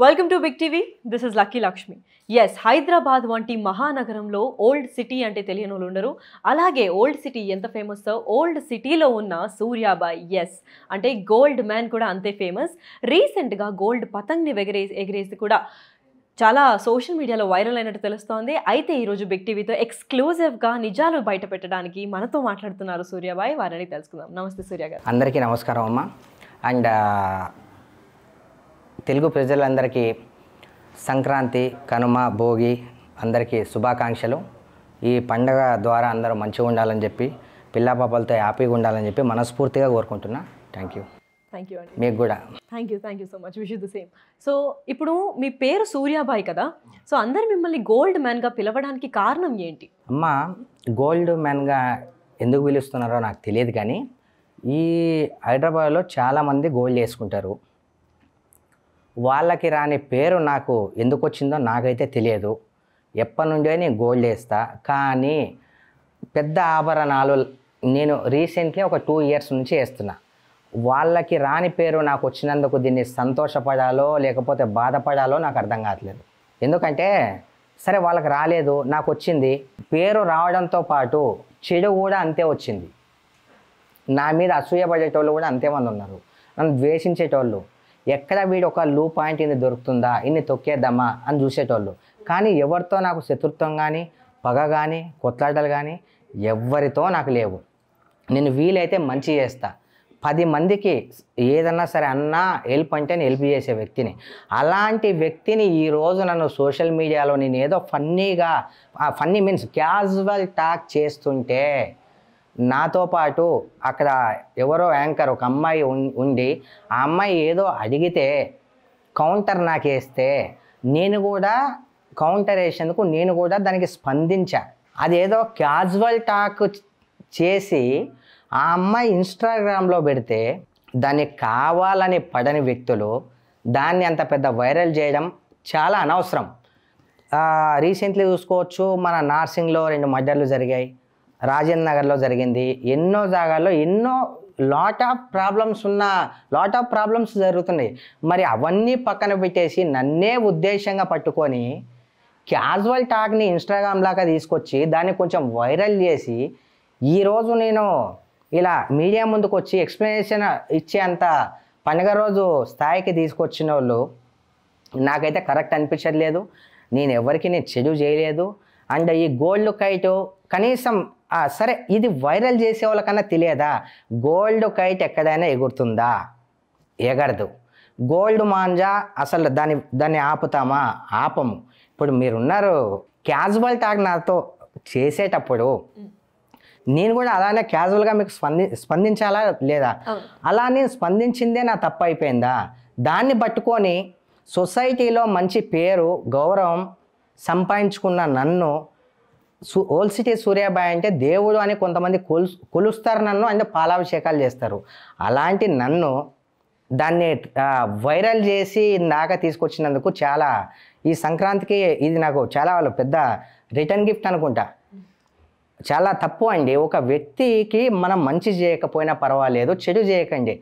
Welcome to big TV. This is Lucky Lakshmi. Yes, Hyderabad వంటి మహానగరంలో old city అంటే తెలియని వాళ్ళు ఉండరు. అలాగే ఓల్డ్ సిటీ ఎంత ఫేమస్, ఓల్డ్ సిటీలో ఉన్న సూర్యాబాయ్ ఎస్ అంటే గోల్డ్ మ్యాన్ కూడా అంతే ఫేమస్. రీసెంట్గా గోల్డ్ పతంగ్ని ఎగిరేసి కూడా చాలా సోషల్ మీడియాలో వైరల్ అయినట్టు తెలుస్తోంది. అయితే ఈరోజు బిగ్ టీవీతో ఎక్స్క్లూజివ్గా నిజాలు బయట పెట్టడానికి మనతో మాట్లాడుతున్నారు సూర్యాబాయ్. వారిని తెలుసుకుందాం. నమస్తే సూర్య గారు. అందరికీ నమస్కారం అమ్మ. అండ్ తెలుగు ప్రజలందరికీ సంక్రాంతి, కనుమ, భోగి అందరికీ శుభాకాంక్షలు. ఈ పండగ ద్వారా అందరూ మంచిగా ఉండాలని చెప్పి, పిల్లాపాపలతో హ్యాపీగా ఉండాలని చెప్పి మనస్ఫూర్తిగా కోరుకుంటున్నా. థ్యాంక్ యూ అండి. మీకు కూడా thank you so much. Wish you the same. So ఇప్పుడు మీ పేరు సూర్యాబాయ్ కదా, సో అందరు మిమ్మల్ని గోల్డ్ మ్యాన్గా పిలవడానికి కారణం ఏంటి? అమ్మ, గోల్డ్ మ్యాన్గా ఎందుకు పిలుస్తున్నారో నాకు తెలియదు, కానీ ఈ హైదరాబాద్లో చాలామంది గోల్డ్ వేసుకుంటారు. వాళ్ళకి రాని పేరు నాకు ఎందుకు వచ్చిందో నాకైతే తెలియదు. ఎప్పటి నుండో నేను గోల్డ్ వేస్తా, కానీ పెద్ద ఆభరణాలు నేను రీసెంట్లీ ఒక 2 years నుంచి వేస్తున్నా. వాళ్ళకి రాని పేరు నాకు వచ్చినందుకు దీన్ని సంతోషపడాలో లేకపోతే బాధపడాలో నాకు అర్థం కావట్లేదు. ఎందుకంటే సరే వాళ్ళకి రాలేదు, నాకు వచ్చింది. పేరు రావడంతో పాటు చెడు కూడా అంతే వచ్చింది. నా మీద అసూయపడేటోళ్ళు కూడా అంతేమంది ఉన్నారు, నన్ను ద్వేషించేటోళ్ళు. ఎక్కడ వీడు ఒక లూ పాయింట్ ఇన్ని దొరుకుతుందా, ఇన్ని తొక్కేద్దామా అని చూసేటోళ్ళు. కానీ ఎవరితో నాకు శత్రుత్వం కానీ, పగ కానీ, కొట్లాటలు కానీ ఎవరితో నాకు లేవు. నేను వీలైతే మంచి చేస్తా. 10 మందికి ఏదన్నా సరే అన్నా హెల్ప్ అంటే నేను హెల్ప్ చేసే వ్యక్తిని. అలాంటి వ్యక్తిని ఈరోజు నన్ను సోషల్ మీడియాలో నేను ఏదో ఫన్నీగా, ఫన్నీ మీన్స్ క్యాజువల్ టాక్ చేస్తుంటే నాతో పాటు అక్కడ ఎవరో యాంకర్ ఒక అమ్మాయి ఉండి ఆ అమ్మాయి ఏదో అడిగితే కౌంటర్ నాకు వేస్తే నేను కూడా కౌంటర్ వేసేందుకు నేను కూడా దానికి స్పందించా. అదేదో క్యాజువల్ టాక్ చేసి ఆ అమ్మాయి ఇన్స్టాగ్రామ్లో పెడితే దాన్ని కావాలని పడని వ్యక్తులు దాన్ని అంత పెద్ద వైరల్ చేయడం చాలా అనవసరం. రీసెంట్లీ చూసుకోవచ్చు, మన నార్సింగ్లో 2 మర్డర్లు జరిగాయి, రాజేంద్ర నగర్లో జరిగింది, ఎన్నో జాగాల్లో ఎన్నో లాట్ ఆఫ్ ప్రాబ్లమ్స్ జరుగుతున్నాయి. మరి అవన్నీ పక్కన పెట్టేసి నన్నే ఉద్దేశంగా పట్టుకొని క్యాజువల్ టాక్ని ఇన్స్టాగ్రామ్ లాగా తీసుకొచ్చి దాన్ని కొంచెం వైరల్ చేసి ఈరోజు నేను ఇలా మీడియా ముందుకు వచ్చి ఎక్స్ప్లెనేషన్ ఇచ్చేంత పండుగ రోజు స్థాయికి తీసుకొచ్చిన వాళ్ళు నాకైతే కరెక్ట్ అనిపించట్లేదు. నేను ఎవరికి చెడు చేయలేదు. అండ్ ఈ గోల్డ్ కైట్ కనీసం సరే ఇది వైరల్ చేసే వాళ్ళకన్నా తెలియదా, గోల్డ్ కైట్ ఎక్కడైనా ఎగురుతుందా? ఎగరదు. గోల్డ్ మాంజా అసలు దాన్ని ఆపుతామా? ఆపము. ఇప్పుడు మీరున్నారు, క్యాజువల్ టాక్ నాతో చేసేటప్పుడు నేను కూడా అలానే క్యాజువల్గా మీకు స్పందించాలా లేదా? అలా నేను స్పందించిందే నా తప్పు అయిపోయిందా? దాన్ని పట్టుకొని సొసైటీలో మంచి పేరు, గౌరవం సంపాదించుకున్న నన్ను ఓల్డ్ సిటీ సూర్యాబాయ్ అంటే దేవుడు అని కొంతమంది కొలుస్తారు నన్ను, అంటే పాలాభిషేకాలు చేస్తారు. అలాంటి నన్ను దాన్ని వైరల్ చేసి దాకా తీసుకొచ్చినందుకు చాలా, ఈ సంక్రాంతికి ఇది నాకు చాలా పెద్ద రిటర్న్ గిఫ్ట్ అనుకుంటా. చాలా తప్పు అండి. ఒక వ్యక్తికి మనం మంచి చేయకపోయినా పర్వాలేదు, చెడు చేయకండి.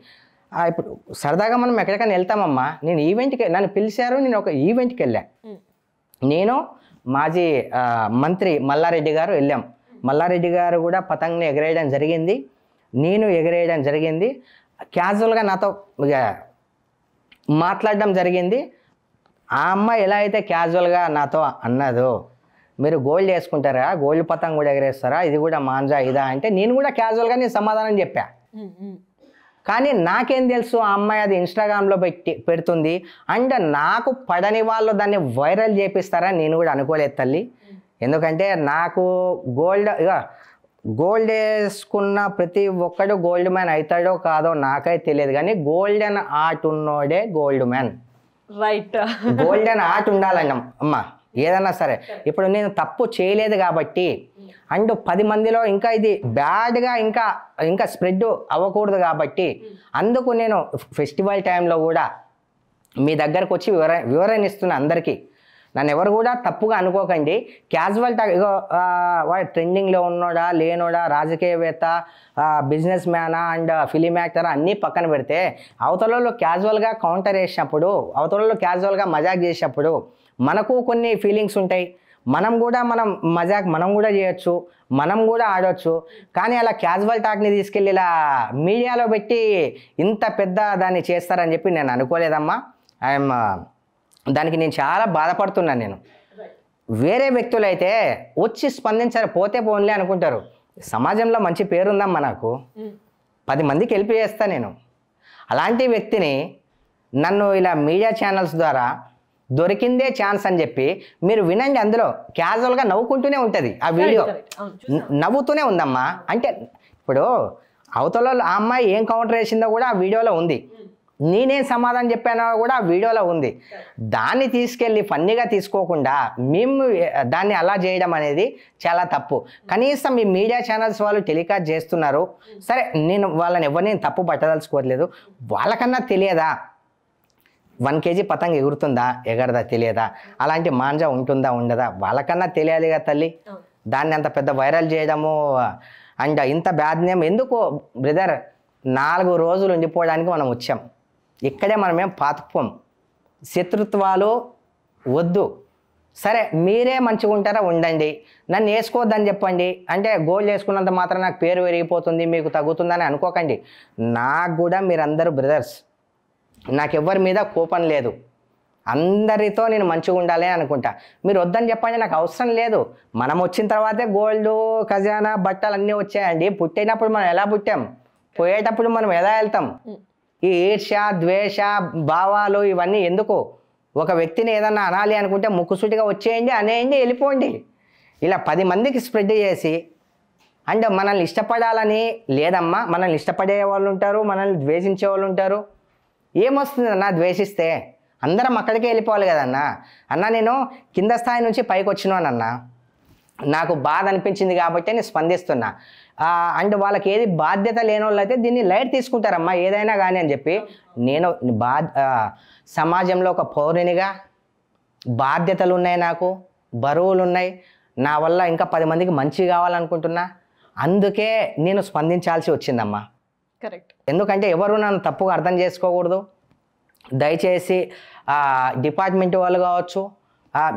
ఇప్పుడు సరదాగా మనం ఎక్కడికైనా వెళ్తామమ్మా. నేను ఈవెంట్కి నన్ను పిలిచారు, నేను ఒక ఈవెంట్కి వెళ్ళా. నేను మాజీ మంత్రి మల్లారెడ్డి గారు వెళ్ళాం. మల్లారెడ్డి గారు కూడా పతంగ్ని ఎగరేయడం జరిగింది, నేను ఎగరేయడం జరిగింది. క్యాజువల్గా నాతో మాట్లాడడం జరిగింది. ఆ అమ్మాయి ఎలా అయితే క్యాజువల్గా నాతో అన్నదో, మీరు గోల్డ్ వేసుకుంటారా, గోల్డ్ పతంగ్ కూడా ఎగరేస్తారా, ఇది కూడా మాంజా ఇదా అంటే నేను కూడా క్యాజువల్గా నేను సమాధానం చెప్పా. కానీ నాకేం తెలుసు ఆ అమ్మాయి అది ఇన్స్టాగ్రామ్లో పెడుతుంది అండ్ నాకు పడని వాళ్ళు దాన్ని వైరల్ చేపిస్తారని నేను కూడా అనుకోలేదు తల్లి. ఎందుకంటే నాకు గోల్డ్ వేసుకున్న ప్రతి ఒక్కడు గోల్డ్ మ్యాన్ అవుతాడో కాదో నాకైతే తెలియదు, కానీ గోల్డెన్ ఆర్ట్ ఉన్నోడే gold man. Right. Golden art ఉండాలన్న అమ్మ ఏదన్నా సరే. ఇప్పుడు నేను తప్పు చేయలేదు కాబట్టి అండ్ 10 మందిలో ఇంకా ఇది బ్యాడ్గా ఇంకా స్ప్రెడ్ అవ్వకూడదు కాబట్టి అందుకు నేను ఫెస్టివల్ టైంలో కూడా మీ దగ్గరకు వచ్చి వివరణ ఇస్తున్నా అందరికీ. నన్ను ఎవరు కూడా తప్పుగా అనుకోకండి. క్యాజువల్ టాక్ ఇగో వాడు ట్రెండింగ్లో ఉన్నాడా లేనోడా, రాజకీయవేత్త, బిజినెస్ మ్యానా అండ్ ఫిలిం యాక్టర్ అన్నీ పక్కన పెడితే అవతలలో క్యాజువల్గా కౌంటర్ వేసినప్పుడు, అవతలలో క్యాజువల్గా మజాక్ చేసినప్పుడు మనకు కొన్ని ఫీలింగ్స్ ఉంటాయి. మనం మజాక్ మనం కూడా చేయొచ్చు, మనం కూడా ఆడవచ్చు. కానీ అలా క్యాజువల్ టాక్ని తీసుకెళ్ళి ఇలా మీడియాలో పెట్టి ఇంత పెద్ద దాన్ని చేస్తారని చెప్పి నేను అనుకోలేదమ్మా. దానికి నేను చాలా బాధపడుతున్నాను. నేను వేరే వ్యక్తులు అయితే వచ్చి స్పందించారు, పోతే పోన్లే అనుకుంటారు. సమాజంలో మంచి పేరుందమ్మా, నాకు 10 మందికి హెల్ప్ చేస్తా నేను. అలాంటి వ్యక్తిని నన్ను ఇలా మీడియా ఛానల్స్ ద్వారా దొరికిందే ఛాన్స్ అని చెప్పి మీరు వినండి. అందులో క్యాజువల్గా నవ్వుకుంటూనే ఉంటుంది ఆ వీడియో, నవ్వుతూనే ఉందమ్మా. అంటే ఇప్పుడు అవతల ఆ అమ్మాయి ఏం కౌంటర్ వేసిందో కూడా ఆ వీడియోలో ఉంది, నేనేం సమాధానం చెప్పానో కూడా ఆ వీడియోలో ఉంది. దాన్ని తీసుకెళ్ళి ఫన్నీగా తీసుకోకుండా మేము దాన్ని అలా చేయడం అనేది చాలా తప్పు. కనీసం ఈ మీడియా ఛానల్స్ వాళ్ళు టెలికాస్ట్ చేస్తున్నారు, సరే నేను వాళ్ళని ఎవరిని తప్పు పట్టదలుచుకోవట్లేదు. వాళ్ళకన్నా తెలియదా 1 kg పతంగ ఎగురుతుందా ఎగరదా తెలియదా, అలాంటి మాంజా ఉంటుందా ఉండదా, వాళ్ళకన్నా తెలియాలిగా తల్లి. దాన్ని అంత పెద్ద వైరల్ చేయడము అండ్ ఇంత బ్యాడ్ నేమ్ ఎందుకు బ్రదర్? 4 రోజులు ఉండిపోవడానికి మనం వచ్చాం, ఇక్కడే మనమేం పాతుకుపోం. శత్రుత్వాలు వద్దు. సరే మీరే మంచిగా ఉంటారా ఉండండి, నన్ను వేసుకోవద్దని చెప్పండి. అంటే గోల్డ్ వేసుకున్నంత మాత్రం నాకు పేరు పెరిగిపోతుంది, మీకు తగ్గుతుందని అనుకోకండి. నాకు కూడా మీరందరూ బ్రదర్స్, నాకెవ్వరి మీద కోపం లేదు, అందరితో నేను మంచిగా ఉండాలి అనుకుంటా. మీరు వద్దని చెప్పండి, నాకు అవసరం లేదు. మనం వచ్చిన తర్వాతే గోల్డ్, ఖజానా, బట్టలు అన్నీ వచ్చాయండి. పుట్టినప్పుడు మనం ఎలా పుట్టాం, పోయేటప్పుడు మనం ఎలా వెళ్తాం? ఈ ఈర్ష్య, ద్వేష భావాలు ఇవన్నీ ఎందుకు? ఒక వ్యక్తిని ఏదన్నా అనాలి అనుకుంటే ముక్కుసూటిగా వచ్చేయండి, అనేయండి, వెళ్ళిపోండి. ఇలా 10 మందికి స్ప్రెడ్ చేసి అండ్ మనల్ని ఇష్టపడాలని లేదమ్మా. మనల్ని ఇష్టపడే వాళ్ళు ఉంటారు, మనల్ని ద్వేషించే వాళ్ళు ఉంటారు. ఏమొస్తుంది అన్న ద్వేషిస్తే? అందరం అక్కడికే వెళ్ళిపోవాలి కదన్నా. అన్న నేను కింద స్థాయి నుంచి పైకి వచ్చినానన్నా, నాకు బాధ అనిపించింది కాబట్టి నేను స్పందిస్తున్నా. అండ్ వాళ్ళకి ఏది బాధ్యత లేని వాళ్ళు అయితే దీన్ని లైట్ తీసుకుంటారమ్మా, ఏదైనా కానీ అని చెప్పి. నేను సమాజంలో ఒక పౌరునిగా బాధ్యతలు ఉన్నాయి, నాకు బరువులు ఉన్నాయి. నా వల్ల ఇంకా 10 మందికి మంచి కావాలనుకుంటున్నా, అందుకే నేను స్పందించాల్సి వచ్చిందమ్మా. కరెక్ట్. ఎందుకంటే ఎవరు నన్ను తప్పుగా అర్థం చేసుకోకూడదు. దయచేసి డిపార్ట్మెంట్ వాళ్ళు కావచ్చు,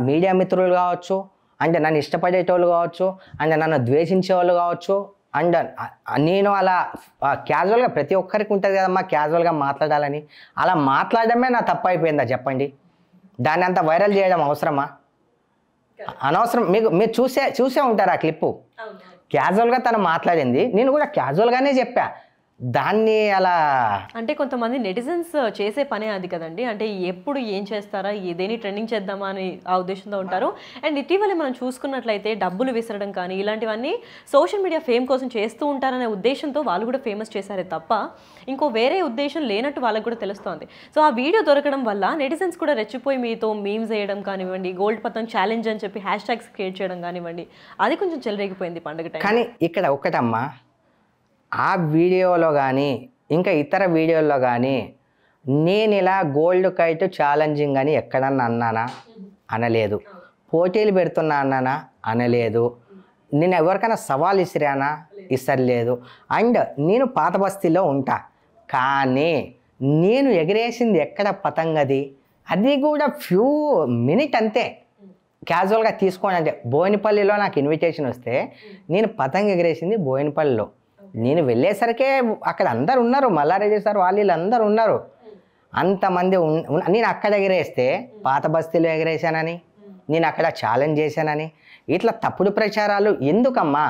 మీడియా మిత్రులు కావచ్చు, అంటే నన్ను ఇష్టపడేటోళ్ళు కావచ్చు, అండ్ నన్ను ద్వేషించే వాళ్ళు కావచ్చు. అండ్ నేను అలా క్యాజువల్గా ప్రతి ఒక్కరికి ఉంటుంది కదమ్మా క్యాజువల్గా మాట్లాడాలని. అలా మాట్లాడడమే నా తప్పు అయిపోయిందా చెప్పండి? దాన్ని అంత వైరల్ చేయడం అవసరమా? అనవసరం. మీరు చూసే ఉంటారు ఆ క్లిప్పు. క్యాజువల్గా తను మాట్లాడింది, నేను కూడా క్యాజువల్గానే చెప్పా. దాన్ని అలా అంటే కొంతమంది నెటిజన్స్ చేసే పనే అది కదండి. అంటే ఎప్పుడు ఏం చేస్తారా, ఏదేని ట్రెండింగ్ చేద్దామా అని ఆ ఉద్దేశంతో ఉంటారు. అండ్ ఇటీవలే మనం చూసుకున్నట్లయితే డబ్బులు విసరడం కానీ ఇలాంటివన్నీ సోషల్ మీడియా ఫేమ్ కోసం చేస్తూ ఉంటారనే ఉద్దేశంతో వాళ్ళు కూడా ఫేమస్ చేశారే తప్ప ఇంకో వేరే ఉద్దేశం లేనట్టు వాళ్ళకు కూడా తెలుస్తోంది. సో ఆ వీడియో దొరకడం వల్ల నెటిజన్స్ కూడా రెచ్చిపోయి మీతో మీమ్స్ వేయడం కానివ్వండి, గోల్డ్ పతంగ్ ఛాలెంజ్ అని చెప్పి #ట్యాగ్స్ క్రియేట్ చేయడం కానివ్వండి, అది కొంచెం చెలరేగిపోయింది పండుగ టైం. కానీ ఇక్కడ ఒకటమ్మా, ఆ వీడియోలో కానీ ఇంకా ఇతర వీడియోల్లో కానీ నేను ఇలా గోల్డ్ కైట్ ఛాలెంజింగ్ అని ఎక్కడన్నా అన్నానా? అనలేదు. పోటీలు పెడుతున్నా అన్నానా? అనలేదు. నేను ఎవరికైనా సవాల్ ఇసిరానా? ఇసరలేదు. అండ్ నేను పాత బస్తీలో ఉంటా, కానీ నేను ఎగిరేసింది ఎక్కడ పతంగది? అది కూడా ఫ్యూ మినిట్ అంతే, క్యాజువల్గా తీసుకోండి. అంటే బోయినపల్లిలో నాకు ఇన్విటేషన్ వస్తే నేను పతంగ ఎగిరేసింది బోయినపల్లిలో. నేను వెళ్ళేసరికే అక్కడ అందరు ఉన్నారు, మల్లారెడ్డి సార్ వాళ్ళు అందరూ ఉన్నారు. అంతమంది నేను అక్కడ ఎగిరేస్తే పాత బస్తీలో ఎగిరేసానని, నేను అక్కడ ఛాలెంజ్ చేశానని ఇట్లా తప్పుడు ప్రచారాలు ఎందుకమ్మా?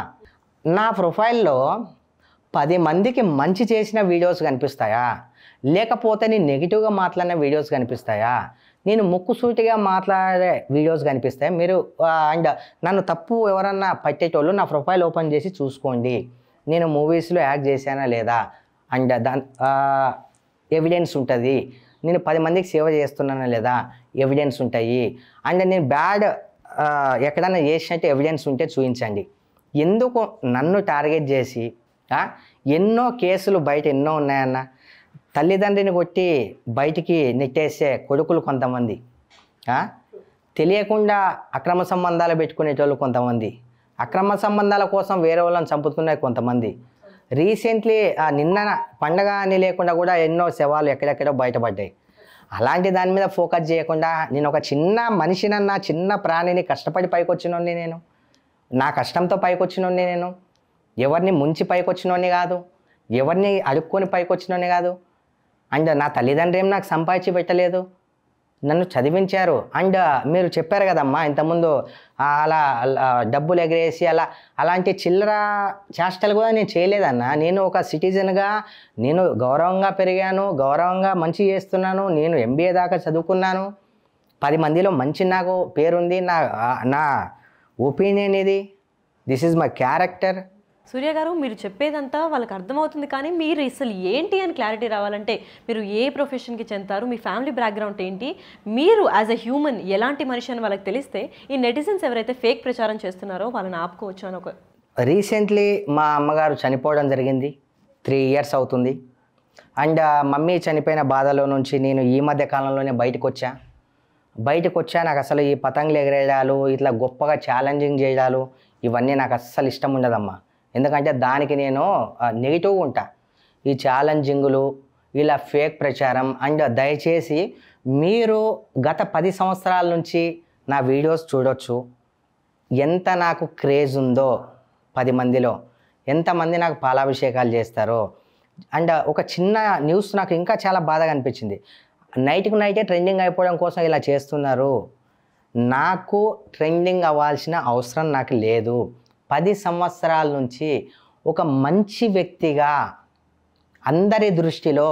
నా ప్రొఫైల్లో 10 మందికి మంచి చేసిన వీడియోస్ కనిపిస్తాయా, లేకపోతే నేను నెగిటివ్గా మాట్లాడిన వీడియోస్ కనిపిస్తాయా, నేను ముక్కుసూటిగా మాట్లాడే వీడియోస్ కనిపిస్తాయి? మీరు అండ్ నన్ను తప్పు ఎవరన్నా పట్టేటోళ్ళు నా ప్రొఫైల్ ఓపెన్ చేసి చూసుకోండి, నేను మూవీస్లో యాక్ట్ చేశానా లేదా అండ్ ఎవిడెన్స్ ఉంటుంది. నేను 10 మందికి సేవ చేస్తున్నానా లేదా ఎవిడెన్స్ ఉంటాయి. అండ్ నేను బ్యాడ్ ఎక్కడన్నా చేసినట్టు ఎవిడెన్స్ ఉంటే చూపించండి. ఎందుకు నన్ను టార్గెట్ చేసి ఎన్నో కేసులు బయట ఎన్నో ఉన్నాయన్న. తల్లిదండ్రిని కొట్టి బయటికి నెట్టేసే కొడుకులు కొంతమంది, తెలియకుండా అక్రమ సంబంధాలు పెట్టుకునేటోళ్ళు కొంతమంది, అక్రమ సంబంధాల కోసం వేరే వాళ్ళని చంపుతున్నారు కొంతమంది. రీసెంట్లీ నిన్న పండగ అని లేకుండా కూడా ఎన్నో శవాలు ఎక్కడెక్కడో బయటపడ్డాయి. అలాంటి దాని మీద ఫోకస్ చేయకుండా నేను ఒక చిన్న మనిషినన్నా, చిన్న ప్రాణిని కష్టపడి పైకొచ్చినోడిని నేను, నా కష్టంతో పైకొచ్చినోడిని నేను, ఎవరిని ముంచి పైకొచ్చినోడిని కాదు, ఎవరిని అడుక్కొని పైకొచ్చినోడిని కాదు. అండ్ నా తల్లిదండ్రులు ఏం నాకు సంపాదించి పెట్టలేదు, నన్ను చదివించారు. అండ్ మీరు చెప్పారు కదమ్మా ఇంతకుముందు అలా డబ్బులు ఎగరేసి అలాంటి చిల్లర చేష్టలు కూడా నేను చేయలేదన్నా. నేను ఒక సిటిజన్గా నేను గౌరవంగా పెరిగాను, గౌరవంగా మంచి చేస్తున్నాను. నేను MBA దాకా చదువుకున్నాను, 10 మందిలో మంచి నాకు పేరుంది. నా ఒపీనియన్ ఇది, దిస్ ఈజ్ మై క్యారెక్టర్. సూర్య గారు, మీరు చెప్పేదంతా వాళ్ళకి అర్థమవుతుంది, కానీ మీరు అసలు ఏంటి అని క్లారిటీ రావాలంటే మీరు ఏ ప్రొఫెషన్కి చెందుతారు, మీ ఫ్యామిలీ బ్యాక్గ్రౌండ్ ఏంటి, మీరు యాజ్ అ హ్యూమన్ ఎలాంటి మనిషి అని వాళ్ళకి తెలిస్తే ఈ నెటిజన్స్ ఎవరైతే ఫేక్ ప్రచారం చేస్తున్నారో వాళ్ళని ఆపుకోవచ్చు అని ఒక. రీసెంట్లీ మా అమ్మగారు చనిపోవడం జరిగింది, 3 years అవుతుంది. అండ్ మమ్మీ చనిపోయిన బాధలో నుంచి నేను ఈ మధ్య కాలంలోనే బయటకు వచ్చా. నాకు అసలు ఈ పతంగులు ఎగరేయడాలు, ఇట్లా గొప్పగా ఛాలెంజింగ్ చేయడాలు ఇవన్నీ నాకు అస్సలు ఇష్టం ఉండదమ్మా. ఎందుకంటే దానికి నేను నెగిటివ్గా ఉంటా. ఈ ఛాలెంజింగులు, ఇలా ఫేక్ ప్రచారం. అండ్ దయచేసి మీరు గత 10 సంవత్సరాల నుంచి నా వీడియోస్ చూడొచ్చు. ఎంత నాకు క్రేజ్ ఉందో 10 మందిలో, ఎంతమంది నాకు పాలాభిషేకాలు చేస్తారో. అండ్ ఒక చిన్న న్యూస్ నాకు ఇంకా చాలా బాధగా అనిపించింది. నైట్కి నైటే ట్రెండింగ్ అయిపోవడం కోసం ఇలా చేస్తున్నారు. నాకు ట్రెండింగ్ అవ్వాల్సిన అవసరం నాకు లేదు. 10 సంవత్సరాల నుంచి ఒక మంచి వ్యక్తిగా అందరి దృష్టిలో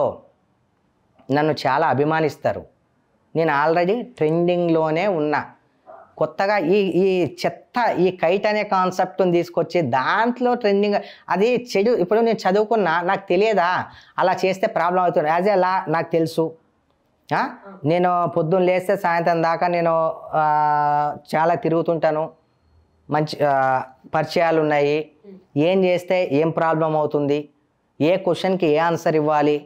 నన్ను చాలా అభిమానిస్తారు. నేను ఆల్రెడీ ట్రెండింగ్లోనే ఉన్నా. కొత్తగా ఈ చెత్త ఈ కైట్ అనే కాన్సెప్ట్ని తీసుకొచ్చి దాంట్లో ట్రెండింగ్, అది చెడు. ఇప్పుడు నేను చదువుకున్నా, నాకు తెలియదా అలా చేస్తే ప్రాబ్లం అవుతుంది. యాజ్ ఏ లా నాకు తెలుసు. నేను పొద్దున్న లేస్తే సాయంత్రం దాకా నేను చాలా తిరుగుతుంటాను, మంచి పరిచయాలు ఉన్నాయి. ఏం చేస్తే ఏం ప్రాబ్లం అవుతుంది, ఏ క్వశ్చన్కి ఏ ఆన్సర్ ఇవ్వాలి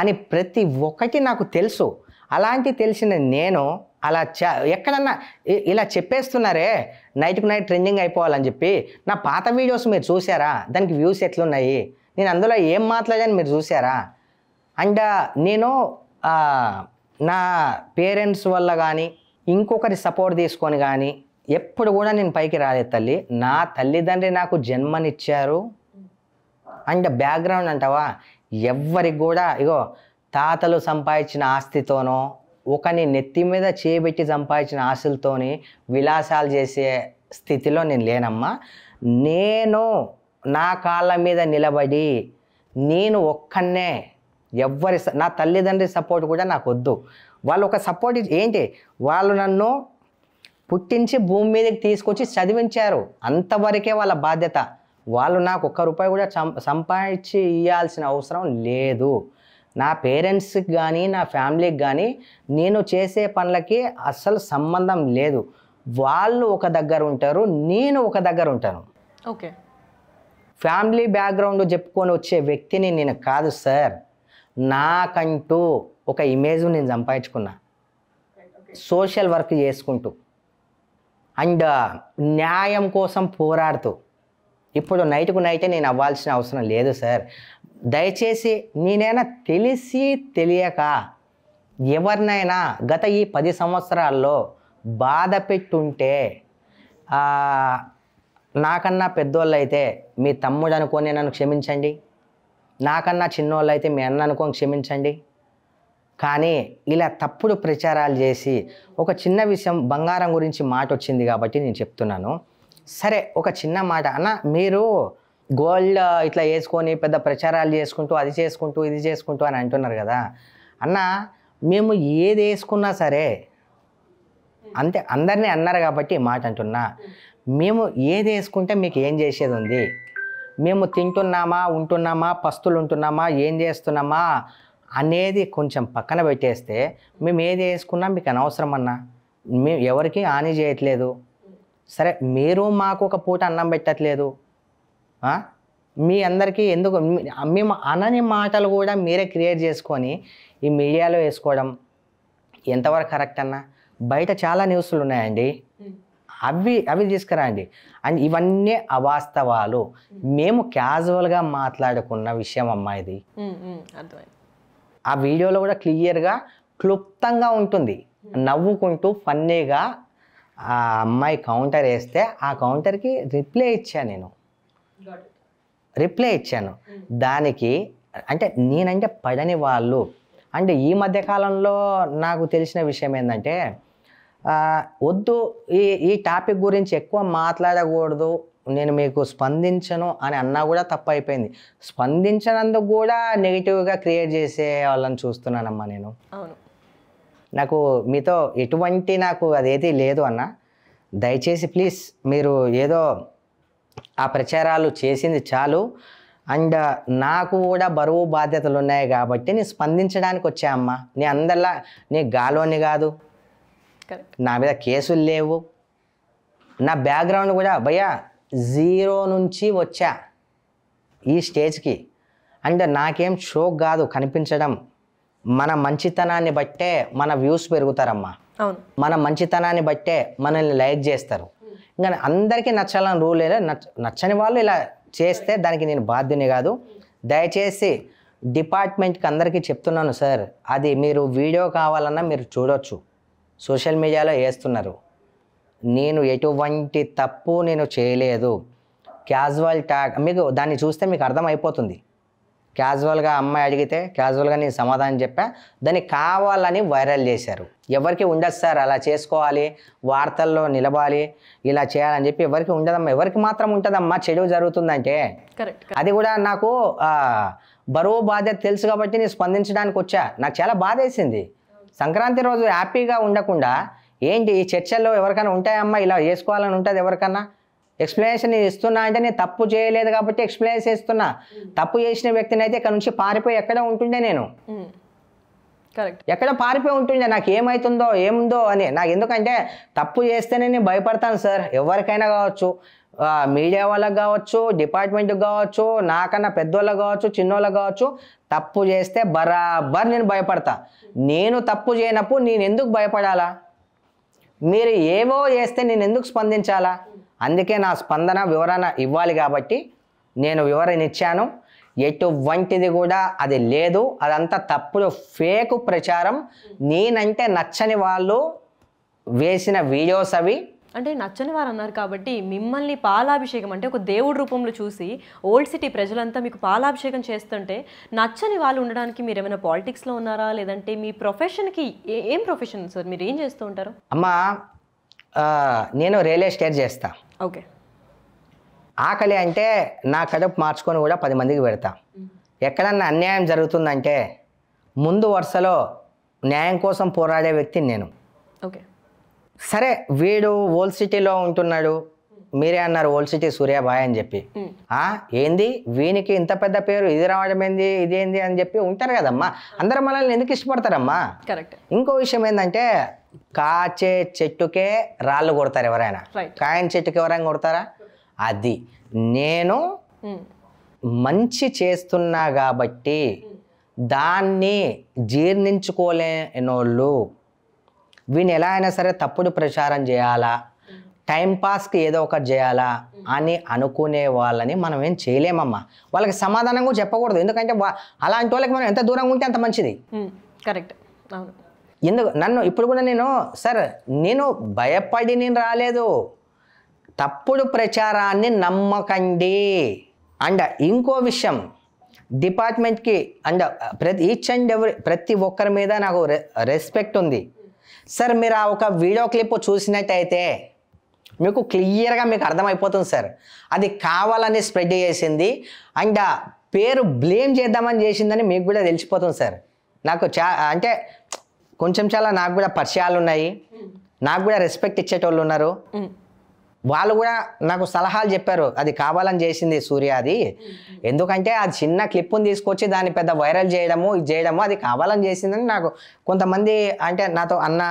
అని ప్రతి ఒక్కటి నాకు తెలుసు. అలాంటి తెలిసిన నేను అలా ఎక్కడన్నా ఇలా చెప్పేస్తున్నారే నైట్కి నైట్ ట్రెండింగ్ అయిపోవాలని చెప్పి. నా పాత వీడియోస్ మీరు చూసారా? దానికి వ్యూస్ ఎట్లున్నాయి, నేను అందులో ఏం మాట్లాడాను మీరు చూసారా? అండ్ నేను నా పేరెంట్స్ వల్ల కానీ ఇంకొకరి సపోర్ట్ తీసుకొని కానీ ఎప్పుడు కూడా నేను పైకి రాలేదు తల్లి. నా తల్లిదండ్రి నాకు జన్మనిచ్చారు. అండ్ బ్యాక్గ్రౌండ్ అంటావా, ఎవ్వరికి కూడా ఇగో తాతలు సంపాదించిన ఆస్తితోనో, ఒకని నెత్తి మీద చేపెట్టి సంపాదించిన ఆస్తులతోని విలాసాలు చేసే స్థితిలో నేను లేనమ్మా. నేను నా కాళ్ళ మీద నిలబడి నేను ఒక్కనే, నా తల్లిదండ్రి సపోర్ట్ కూడా నాకు వద్దు. వాళ్ళు ఒక సపోర్ట్ ఏంటి, వాళ్ళు నన్ను పుట్టించి భూమి మీదకి తీసుకొచ్చి చదివించారు, అంతవరకే వాళ్ళ బాధ్యత. వాళ్ళు నాకు ₹1 కూడా సంపాదించి ఇవ్వాల్సిన అవసరం లేదు. నా పేరెంట్స్కి కానీ నా ఫ్యామిలీకి కానీ నేను చేసే పనులకి అస్సలు సంబంధం లేదు. వాళ్ళు ఒక దగ్గర ఉంటారు, నేను ఒక దగ్గర ఉంటాను. ఓకే, ఫ్యామిలీ బ్యాక్గ్రౌండ్ చెప్పుకొని వచ్చే వ్యక్తిని నేను కాదు సార్. నాకంటూ ఒక ఇమేజ్ నేను సంపాదించుకున్నా సోషల్ వర్క్ చేసుకుంటూ అండ్ న్యాయం కోసం పోరాడుతూ. ఇప్పుడు నైట్కు నైటే నేను అవ్వాల్సిన అవసరం లేదు సార్. దయచేసి నేనైనా తెలిసి తెలియక ఎవరినైనా గత ఈ 10 సంవత్సరాల్లో బాధ పెట్టుంటే, నాకన్నా పెద్దోళ్ళు అయితే మీ తమ్ముడు అనుకొని నన్ను క్షమించండి, నాకన్నా చిన్నోళ్ళు అయితే మీ అన్న అనుకొని క్షమించండి. కానీ ఇలా తప్పుడు ప్రచారాలు చేసి ఒక చిన్న విషయం, బంగారం గురించి మాట వచ్చింది కాబట్టి నేను చెప్తున్నాను. సరే, ఒక చిన్న మాట అన్న, మీరు గోల్డ్ ఇట్లా వేసుకొని పెద్ద ప్రచారాలు చేసుకుంటూ అది చేసుకుంటూ ఇది చేసుకుంటూ అని అంటున్నారు కదా అన్న. మేము ఏది వేసుకున్నా సరే అంతే, అందరినీ అన్నారు కాబట్టి మాట అంటున్నా. మేము ఏది వేసుకుంటే మీకు ఏం చేసేది ఉంది? మేము తింటున్నామా, ఉంటున్నామా, పస్తులు ఉంటున్నామా, ఏం చేస్తున్నామా అనేది కొంచెం పక్కన పెట్టేస్తే, మేము ఏది వేసుకున్నా మీకు అనవసరం అన్నా. మేము ఎవరికి హాని చేయట్లేదు. సరే, మీరు మాకు ఒక పూట అన్నం పెట్టట్లేదు. మీ అందరికీ ఎందుకు మేము అనని మాటలు కూడా మీరే క్రియేట్ చేసుకొని ఈ మీడియాలో వేసుకోవడం ఎంతవరకు కరెక్ట్ అన్నా? బయట చాలా న్యూస్లు ఉన్నాయండి, అవి అవి తీసుకురండి. అండ్ ఇవన్నీ అవాస్తవాలు, మేము క్యాజువల్గా మాట్లాడుకున్న విషయం అమ్మా ఇది. అర్థమైంది. ఆ వీడియోలో కూడా క్లియర్గా క్లుప్తంగా ఉంటుంది, నవ్వుకుంటూ ఫన్నీగా ఆ అమ్మాయి కౌంటర్ వేస్తే ఆ కౌంటర్కి రిప్లై ఇచ్చాను. దానికి అంటే నేనంటే పడని వాళ్ళు. అంటే ఈ మధ్యకాలంలో నాకు తెలిసిన విషయం ఏంటంటే వద్దు, ఈ టాపిక్ గురించి ఎక్కువ మాట్లాడకూడదు, నేను మీకు స్పందించను అని అన్నా కూడా తప్పు అయిపోయింది. స్పందించినందుకు కూడా నెగిటివ్గా క్రియేట్ చేసే వాళ్ళని చూస్తున్నానమ్మా నేను. అవును, నాకు మీతో ఎటువంటి నాకు అదేది లేదు అన్న. దయచేసి ప్లీజ్ మీరు ఏదో ఆ ప్రచారాలు చేసింది చాలు. అండ్ నాకు కూడా బరువు బాధ్యతలు ఉన్నాయి కాబట్టి నేను స్పందించడానికి వచ్చా అమ్మా. నీ అందరిలా నీ గాలోని కాదు, నా మీద కేసులు లేవు, నా బ్యాక్గ్రౌండ్ కూడా భయ్యా 0 నుంచి వచ్చా ఈ స్టేజ్కి. అండ్ నాకేం షోక్ కాదు కనిపించడం. మన మంచితనాన్ని బట్టే మన వ్యూస్ పెరుగుతారమ్మా. మన మంచితనాన్ని బట్టే మనల్ని లైక్ చేస్తారు. ఇంకా అందరికీ నచ్చాలని రూల్ లేదు. నచ్చని వాళ్ళు ఇలా చేస్తే దానికి నేను బాధ్యుని కాదు. దయచేసి డిపార్ట్మెంట్కి అందరికీ చెప్తున్నాను సార్, అది మీరు వీడియో కావాలన్నా మీరు చూడొచ్చు, సోషల్ మీడియాలో వేస్తున్నారు. నేను ఎటువంటి తప్పు నేను చేయలేదు. క్యాజువల్ టాక్ మీకు దాన్ని చూస్తే మీకు అర్థమైపోతుంది. క్యాజువల్గా అమ్మాయి అడిగితే క్యాజువల్గా నేను సమాధానం చెప్పా, దాన్ని కావాలని వైరల్ చేశారు. ఎవరికి ఉండదు సార్ అలా చేసుకోవాలి, వార్తల్లో నిలవాలి, ఇలా చేయాలని చెప్పి ఎవరికి ఉండదమ్మా. ఎవరికి మాత్రం ఉంటుందమ్మా చెడు జరుగుతుందంటే. అది కూడా నాకు బరువు బాధ్యత తెలుసు కాబట్టి నేను స్పందించడానికి వచ్చా. నాకు చాలా బాధ వేసింది. సంక్రాంతి రోజు హ్యాపీగా ఉండకుండా ఏంటి ఈ చర్చల్లో ఎవరికైనా ఉంటాయమ్మా, ఇలా చేసుకోవాలని ఉంటుంది ఎవరికన్నా. ఎక్స్ప్లెనేషన్ ఇస్తున్నా అంటే నేను తప్పు చేయలేదు కాబట్టి ఎక్స్ప్లెనేషన్ ఇస్తున్నా. తప్పు చేసిన వ్యక్తిని అయితే ఇక్కడ నుంచి పారిపోయి ఎక్కడ ఉంటుండే, నేను ఎక్కడ పారిపోయి ఉంటుండే, నాకు ఏమవుతుందో ఏముందో అని. నాకు ఎందుకంటే తప్పు చేస్తేనే నేను భయపడతాను సార్. ఎవరికైనా కావచ్చు, మీడియా వాళ్ళకి కావచ్చు, డిపార్ట్మెంట్కి కావచ్చు, నాకన్నా పెద్దోళ్ళకి కావచ్చు, చిన్నోళ్ళకి కావచ్చు. తప్పు చేస్తే బరాబర్ నేను భయపడతా. నేను తప్పు చేయనప్పుడు నేను ఎందుకు భయపడాలా? మీరు ఏవో చేస్తే నేను ఎందుకు స్పందించాలా? అందుకే నా స్పందన వివరణ ఇవ్వాలి కాబట్టి నేను వివరణ ఇచ్చాను. ఎటువంటిది కూడా అది లేదు, అదంతా తప్పుడు ఫేక్ ప్రచారం. నేనంటే నచ్చని వాళ్ళు వేసిన వీడియోస్ అవి. అంటే నచ్చని వారు అన్నారు కాబట్టి మిమ్మల్ని పాలాభిషేకం అంటే ఒక దేవుడి రూపంలో చూసి ఓల్డ్ సిటీ ప్రజలంతా మీకు పాలాభిషేకం చేస్తుంటే నచ్చని వాళ్ళు ఉండడానికి మీరు ఏమైనా పాలిటిక్స్లో ఉన్నారా, లేదంటే మీ ప్రొఫెషన్కి ఏం ప్రొఫెషన్ సార్, మీరు ఏం చేస్తూ ఉంటారు? అమ్మా నేను రియల్ ఎస్టేట్ చేస్తా. ఓకే. ఆకలి అంటే నా కడుపు మార్చుకొని కూడా 10 మందికి పెడతా. ఎక్కడన్నా అన్యాయం జరుగుతుందంటే ముందు వరుసలో న్యాయం కోసం పోరాడే వ్యక్తిని నేను. ఓకే. సరే వీడు ఓల్డ్ సిటీలో ఉంటున్నాడు, మీరే అన్నారు ఓల్డ్ సిటీ సూర్యాబాయ్ అని చెప్పి. ఏంది వీనికి ఇంత పెద్ద పేరు, ఇది రావడం ఏంది, ఇదేంది అని చెప్పి ఉంటారు కదమ్మా. అందరూ మనల్ని ఎందుకు ఇష్టపడతారమ్మా? కరెక్ట్. ఇంకో విషయం ఏంటంటే కాచే చెట్టుకే రాళ్ళు కొడతారు ఎవరైనా, కాయని చెట్టుకి ఎవరైనా కొడతారా? అది నేను మంచి చేస్తున్నా కాబట్టి దాన్ని జీర్ణించుకోలేనోళ్ళు వీని ఎలా అయినా సరే తప్పుడు ప్రచారం చేయాలా, టైంపాస్కి ఏదో ఒకటి చేయాలా అని అనుకునే వాళ్ళని మనం ఏం చేయలేమమ్మా. వాళ్ళకి సమాధానం కూడా చెప్పకూడదు, ఎందుకంటే అలాంటి వాళ్ళకి మనం ఎంత దూరంగా ఉంటే అంత మంచిది. కరెక్ట్. అవును. ఎందుకు నన్ను ఇప్పుడు కూడా నేను భయపడి నేను రాలేదు. తప్పుడు ప్రచారాన్ని నమ్మకండి. అండ్ ఇంకో విషయం, డిపార్ట్మెంట్కి అండ్ ప్రతి ఒక్కరి మీద నాకు రెస్పెక్ట్ ఉంది సార్. మీరు ఆ ఒక వీడియో క్లిప్ చూసినట్టయితే మీకు క్లియర్గా మీకు అర్థమైపోతుంది సార్, అది కావాలని స్ప్రెడ్ చేసింది అండ్ పేరు బ్లేమ్ చేద్దామని చేసిందని మీకు కూడా తెలిసిపోతుంది సార్. నాకు అంటే కొంచెం చాలా నాకు కూడా పరిచయాలు ఉన్నాయి, నాకు కూడా రెస్పెక్ట్ ఇచ్చేటోళ్ళు ఉన్నారు. వాళ్ళు కూడా నాకు సలహాలు చెప్పారు, అది కావాలని చేసింది సూర్య అది, ఎందుకంటే అది చిన్న క్లిప్ని తీసుకొచ్చి దాన్ని పెద్ద వైరల్ చేయడము ఇది చేయడము అది కావాలని చేసిందని నాకు కొంతమంది అంటే నాతో అన్న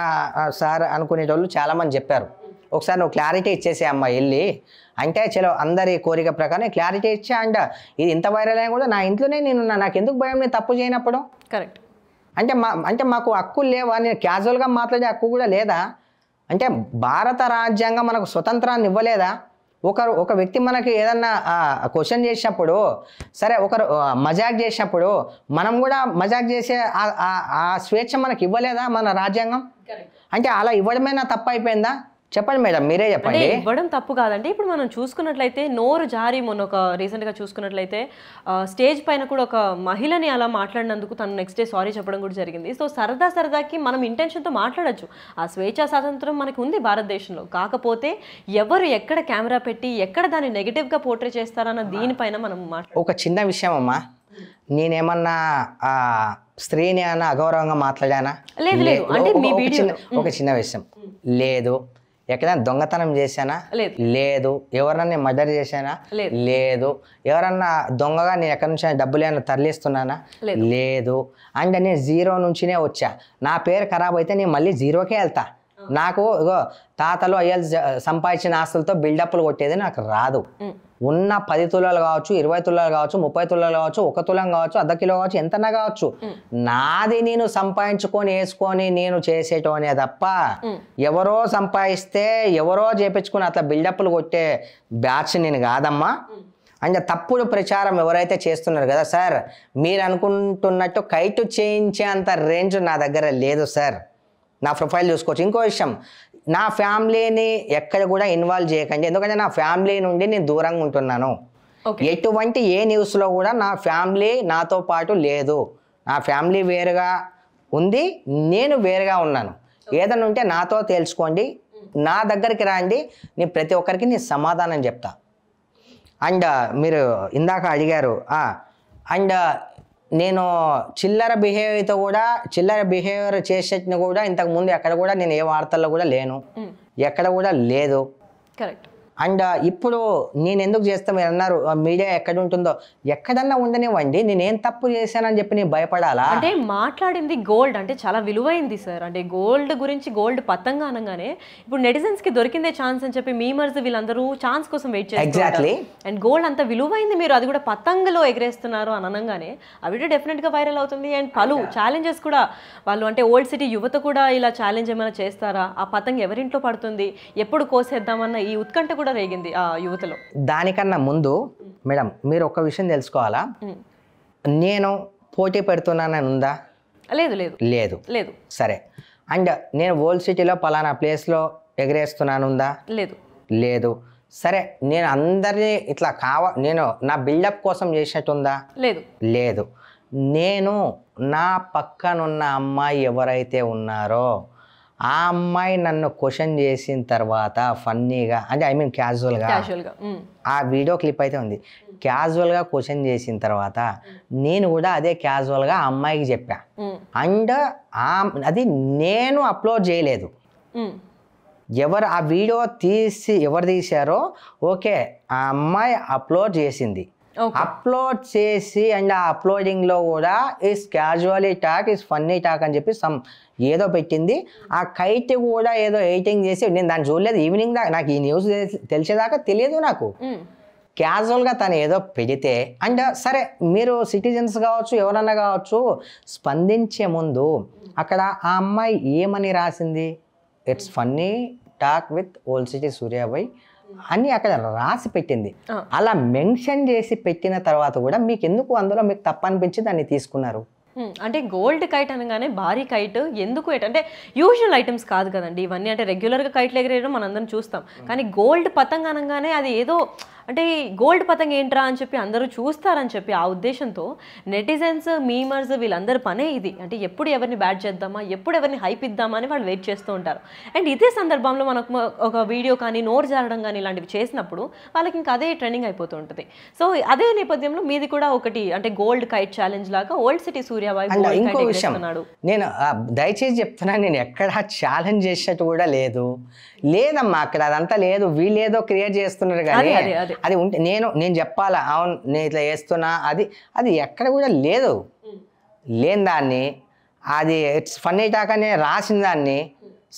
సార్ అనుకునేటోళ్ళు చాలామంది చెప్పారు. ఒకసారి నువ్వు క్లారిటీ ఇచ్చేసే అమ్మ వెళ్ళి అంటే చలో అందరి కోరిక ప్రకారం క్లారిటీ ఇచ్చా. అండ్ ఇది ఇంత వైరల్ అయినా కూడా నా ఇంట్లోనే నేను నాకు ఎందుకు భయం, నేను తప్పు చేయనప్పుడు. కరెక్ట్. అంటే మాకు హక్కులు లేవా? నేను క్యాజువల్గా మాట్లాడే హక్కు కూడా లేదా? అంటే భారత రాజ్యాంగం మనకు స్వతంత్రాన్ని ఇవ్వలేదా? ఒక వ్యక్తి మనకి ఏదన్నా క్వశ్చన్ చేసినప్పుడు, సరే ఒకరు మజాక్ చేసినప్పుడు మనం కూడా మజాక్ చేసే ఆ స్వేచ్ఛ మనకి ఇవ్వలేదా మన రాజ్యాంగం? అంటే అలా ఇవ్వడమేనా తప్పు అయిపోయిందా? చెప్పండి మేడం, మీరే చెప్పండి. ఇవ్వడం తప్పు కాదండి. ఇప్పుడు మనం చూసుకున్నట్లయితే నోరు జారి మొన్న ఒక రీసెంట్గా చూసుకున్నట్లయితే స్టేజ్ పైన కూడా ఒక మహిళని అలా మాట్లాడినందుకు తను నెక్స్ట్ డే సారీ చెప్పడం కూడా జరిగింది. సో సరదాకి మనం ఇంటెన్షన్తో మాట్లాడచ్చు. ఆ స్వేచ్ఛా స్వాతంత్రం మనకు ఉంది భారతదేశంలో. కాకపోతే ఎవరు ఎక్కడ కెమెరా పెట్టి ఎక్కడ దాన్ని నెగిటివ్గా పోర్ట్రే చేస్తారన్న దీనిపైన మనం ఒక చిన్న విషయం అమ్మా, నేనేమన్నా స్త్రీని అన్న అగౌరవంగా మాట్లాడానా? లేదు. అంటే ఒక చిన్న విషయం లేదు. ఎక్కడైనా దొంగతనం చేశానా? లేదు. ఎవరన్నా మర్డర్ చేశానా? లేదు. ఎవరన్నా దొంగగా నేను ఎక్కడి నుంచి డబ్బులు ఏమైనా తరలిస్తున్నానా? లేదు. అంటే నేను 0 నుంచినే వచ్చా. నా పేరు ఖరాబ్ అయితే నేను మళ్ళీ 0కే వెళ్తా. నాకు తాతలు అయ్యలు సంపాదించిన ఆస్తులతో బిల్డప్లు కొట్టేది నాకు రాదు. ఉన్న 10 తులాలు కావచ్చు, 20 తులాలు కావచ్చు, 30 తులాలు కావచ్చు, 1 తులం కావచ్చు, అర్ధ కిలో కావచ్చు, ఎంతనా కావచ్చు, నాది నేను సంపాదించుకొని వేసుకొని నేను చేసేటోనే తప్ప ఎవరో సంపాదిస్తే ఎవరో చేపించుకుని అట్లా బిల్డప్లు కొట్టే బ్యాచ్ నేను కాదమ్మా. అంటే తప్పుడు ప్రచారం ఎవరైతే చేస్తున్నారు కదా సార్, మీరు అనుకుంటున్నట్టు కైటు చేయించేంత రేంజ్ నా దగ్గర లేదు సార్. నా ప్రొఫైల్ చూసుకోవచ్చు. ఇంకో విషయం, నా ఫ్యామిలీని ఎక్కడ కూడా ఇన్వాల్వ్ చేయకండి, ఎందుకంటే నా ఫ్యామిలీ నుండి నేను దూరంగా ఉంటున్నాను. ఎటువంటి ఏ న్యూస్లో కూడా నా ఫ్యామిలీ నాతో పాటు లేదు. నా ఫ్యామిలీ వేరుగా ఉంది, నేను వేరుగా ఉన్నాను. ఏదైనా ఉంటే నాతో తెలుసుకోండి, నా దగ్గరికి రండి, నేను ప్రతి ఒక్కరికి నేను సమాధానం చెప్తా. అండ్ మీరు ఇందాక అడిగారు, అండ్ నేను చిల్లర బిహేవియర్ చేసేట్ని కూడా ఇంతకుముందు ఎక్కడ కూడా నేను ఏ వార్తల్లో కూడా లేను, ఎక్కడ కూడా లేదు. కరెక్ట్. అండ్ ఇప్పుడు నేను ఎందుకు చేస్తా, మీరు అన్నారు మీడియా ఎక్కడ ఉంటుందో, ఎక్కడన్నా ఉండనివ్వండి, నేనేం తప్పు చేశానని చెప్పి నేను భయపడాలా? అంటే మాట్లాడింది గోల్డ్ అంటే చాలా విలువైంది సార్. అంటే గోల్డ్ గురించి, గోల్డ్ పతంగా అనగానే ఇప్పుడు నెటిజన్స్కి దొరికిందే ఛాన్స్ అని చెప్పి మీమర్స్ వీళ్ళందరూ ఛాన్స్ కోసం వెయిట్ చేస్తారు. ఎగ్జాక్ట్లీ. అండ్ గోల్డ్ అంత విలువైంది, మీరు అది కూడా పతంగలో ఎగరేస్తున్నారు అని అనగానే ఆ వీడియో డెఫినెట్గా వైరల్ అవుతుంది. అండ్ పలు ఛాలెంజెస్ కూడా వాళ్ళు, అంటే ఓల్డ్ సిటీ యువత కూడా ఇలా ఛాలెంజ్ ఏమైనా చేస్తారా, ఆ పతంగ ఎవరింట్లో పడుతుంది, ఎప్పుడు కోసేద్దామన్న ఈ ఉత్కంఠ కూడా రేగింది ఆ యువతలో. దానికన్నా ముందు మేడం మీరు ఒక విషయం తెలుసుకోవాలా, నేను పోటీ పెడుతున్నానని ఉందా? లేదు. సరే. అండ్ నేను ఓల్డ్ సిటీలో పలానా ప్లేస్లో ఎగరేస్తున్నాను ఉందా? లేదు. సరే, నేను అందరినీ ఇట్లా నేను నా బిల్డప్ కోసం చేసినట్టుందా? లేదు. నేను నా పక్కనున్న అమ్మాయి ఎవరైతే ఉన్నారో ఆ అమ్మాయి నన్ను క్వశ్చన్ చేసిన తర్వాత ఫన్నీగా, అంటే ఐ మీన్ క్యాజువల్గా, ఆ వీడియో క్లిప్ అయితే ఉంది, క్యాజువల్గా క్వశ్చన్ చేసిన తర్వాత నేను కూడా అదే క్యాజువల్గా ఆ అమ్మాయికి చెప్పా. అండ్ అది నేను అప్లోడ్ చేయలేదు. ఎవరు ఆ వీడియో ఎవరు తీశారో ఓకే, ఆ అమ్మాయి అప్లోడ్ చేసింది. అప్లోడ్ చేసి అండ్ ఆ అప్లోడింగ్లో కూడా is casually talk, is funny talk అని చెప్పి ఏదో పెట్టింది. ఆ కైట్ కూడా ఏదో ఎడిటింగ్ చేసి, నేను దాన్ని చూడలేదు ఈవినింగ్ దాకా, నాకు ఈ న్యూస్ తెలిసేదాకా తెలియదు నాకు. క్యాజువల్గా తను ఏదో పెడితే, అండ్ సరే మీరు సిటిజన్స్ కావచ్చు ఎవరన్నా కావచ్చు, స్పందించే ముందు అక్కడ ఆ అమ్మాయి ఏమని రాసింది, it's funny talk with old city Suryabai అని అక్కడ రాసి పెట్టింది. అలా మెన్షన్ చేసి పెట్టిన తర్వాత కూడా మీకు ఎందుకు అందులో మీకు తప్పు అనిపించి దాన్ని తీసుకున్నారు? అంటే గోల్డ్ కైట్ అనగానే భారీ కైట్ ఎందుకు, అంటే యూజువల్ ఐటమ్స్ కాదు కదండి ఇవన్నీ. అంటే రెగ్యులర్గా కైట్లు ఎగరేయడం మనందరం చూస్తాం, కానీ గోల్డ్ పతంగ అనగానే అది ఏదో, అంటే గోల్డ్ పతంగ ఏంట్రా అని చెప్పి అందరూ చూస్తారని చెప్పి ఆ ఉద్దేశంతో నెటిజన్స్, మీమర్స్ వీళ్ళందరి పనే ఇది. అంటే ఎప్పుడు ఎవరిని బ్యాడ్ చేద్దామా, ఎప్పుడు ఎవరిని హైప్ ఇద్దామా అని వాళ్ళు వెయిట్ చేస్తూ ఉంటారు. అండ్ ఇదే సందర్భంలో మనకు ఒక వీడియో కానీ నోరు జారడం కానీ ఇలాంటివి చేసినప్పుడు వాళ్ళకి ఇంకా అదే ట్రెండింగ్ అయిపోతూ ఉంటుంది. సో అదే నేపథ్యంలో మీది కూడా ఒకటి, అంటే గోల్డ్ కైట్ ఛాలెంజ్ లాగా ఓల్డ్ సిటీ సూర్యాబాయ్. ఇంకో విషయం నేను దయచేసి చెప్తున్నా, నేను ఎక్కడ ఛాలెంజ్ చేసినట్టు కూడా లేదమ్మా, అక్కడ అదంతా లేదు. వీళ్ళు ఏదో క్రియేట్ చేస్తున్నారు కానీ అది ఉంటే నేను చెప్పాలా, అవును నేను ఇట్లా చేస్తున్నా, అది ఎక్కడ కూడా లేని దాన్ని, అది ఇట్స్ ఫన్నీ టాక్ అని రాసిన దాన్ని,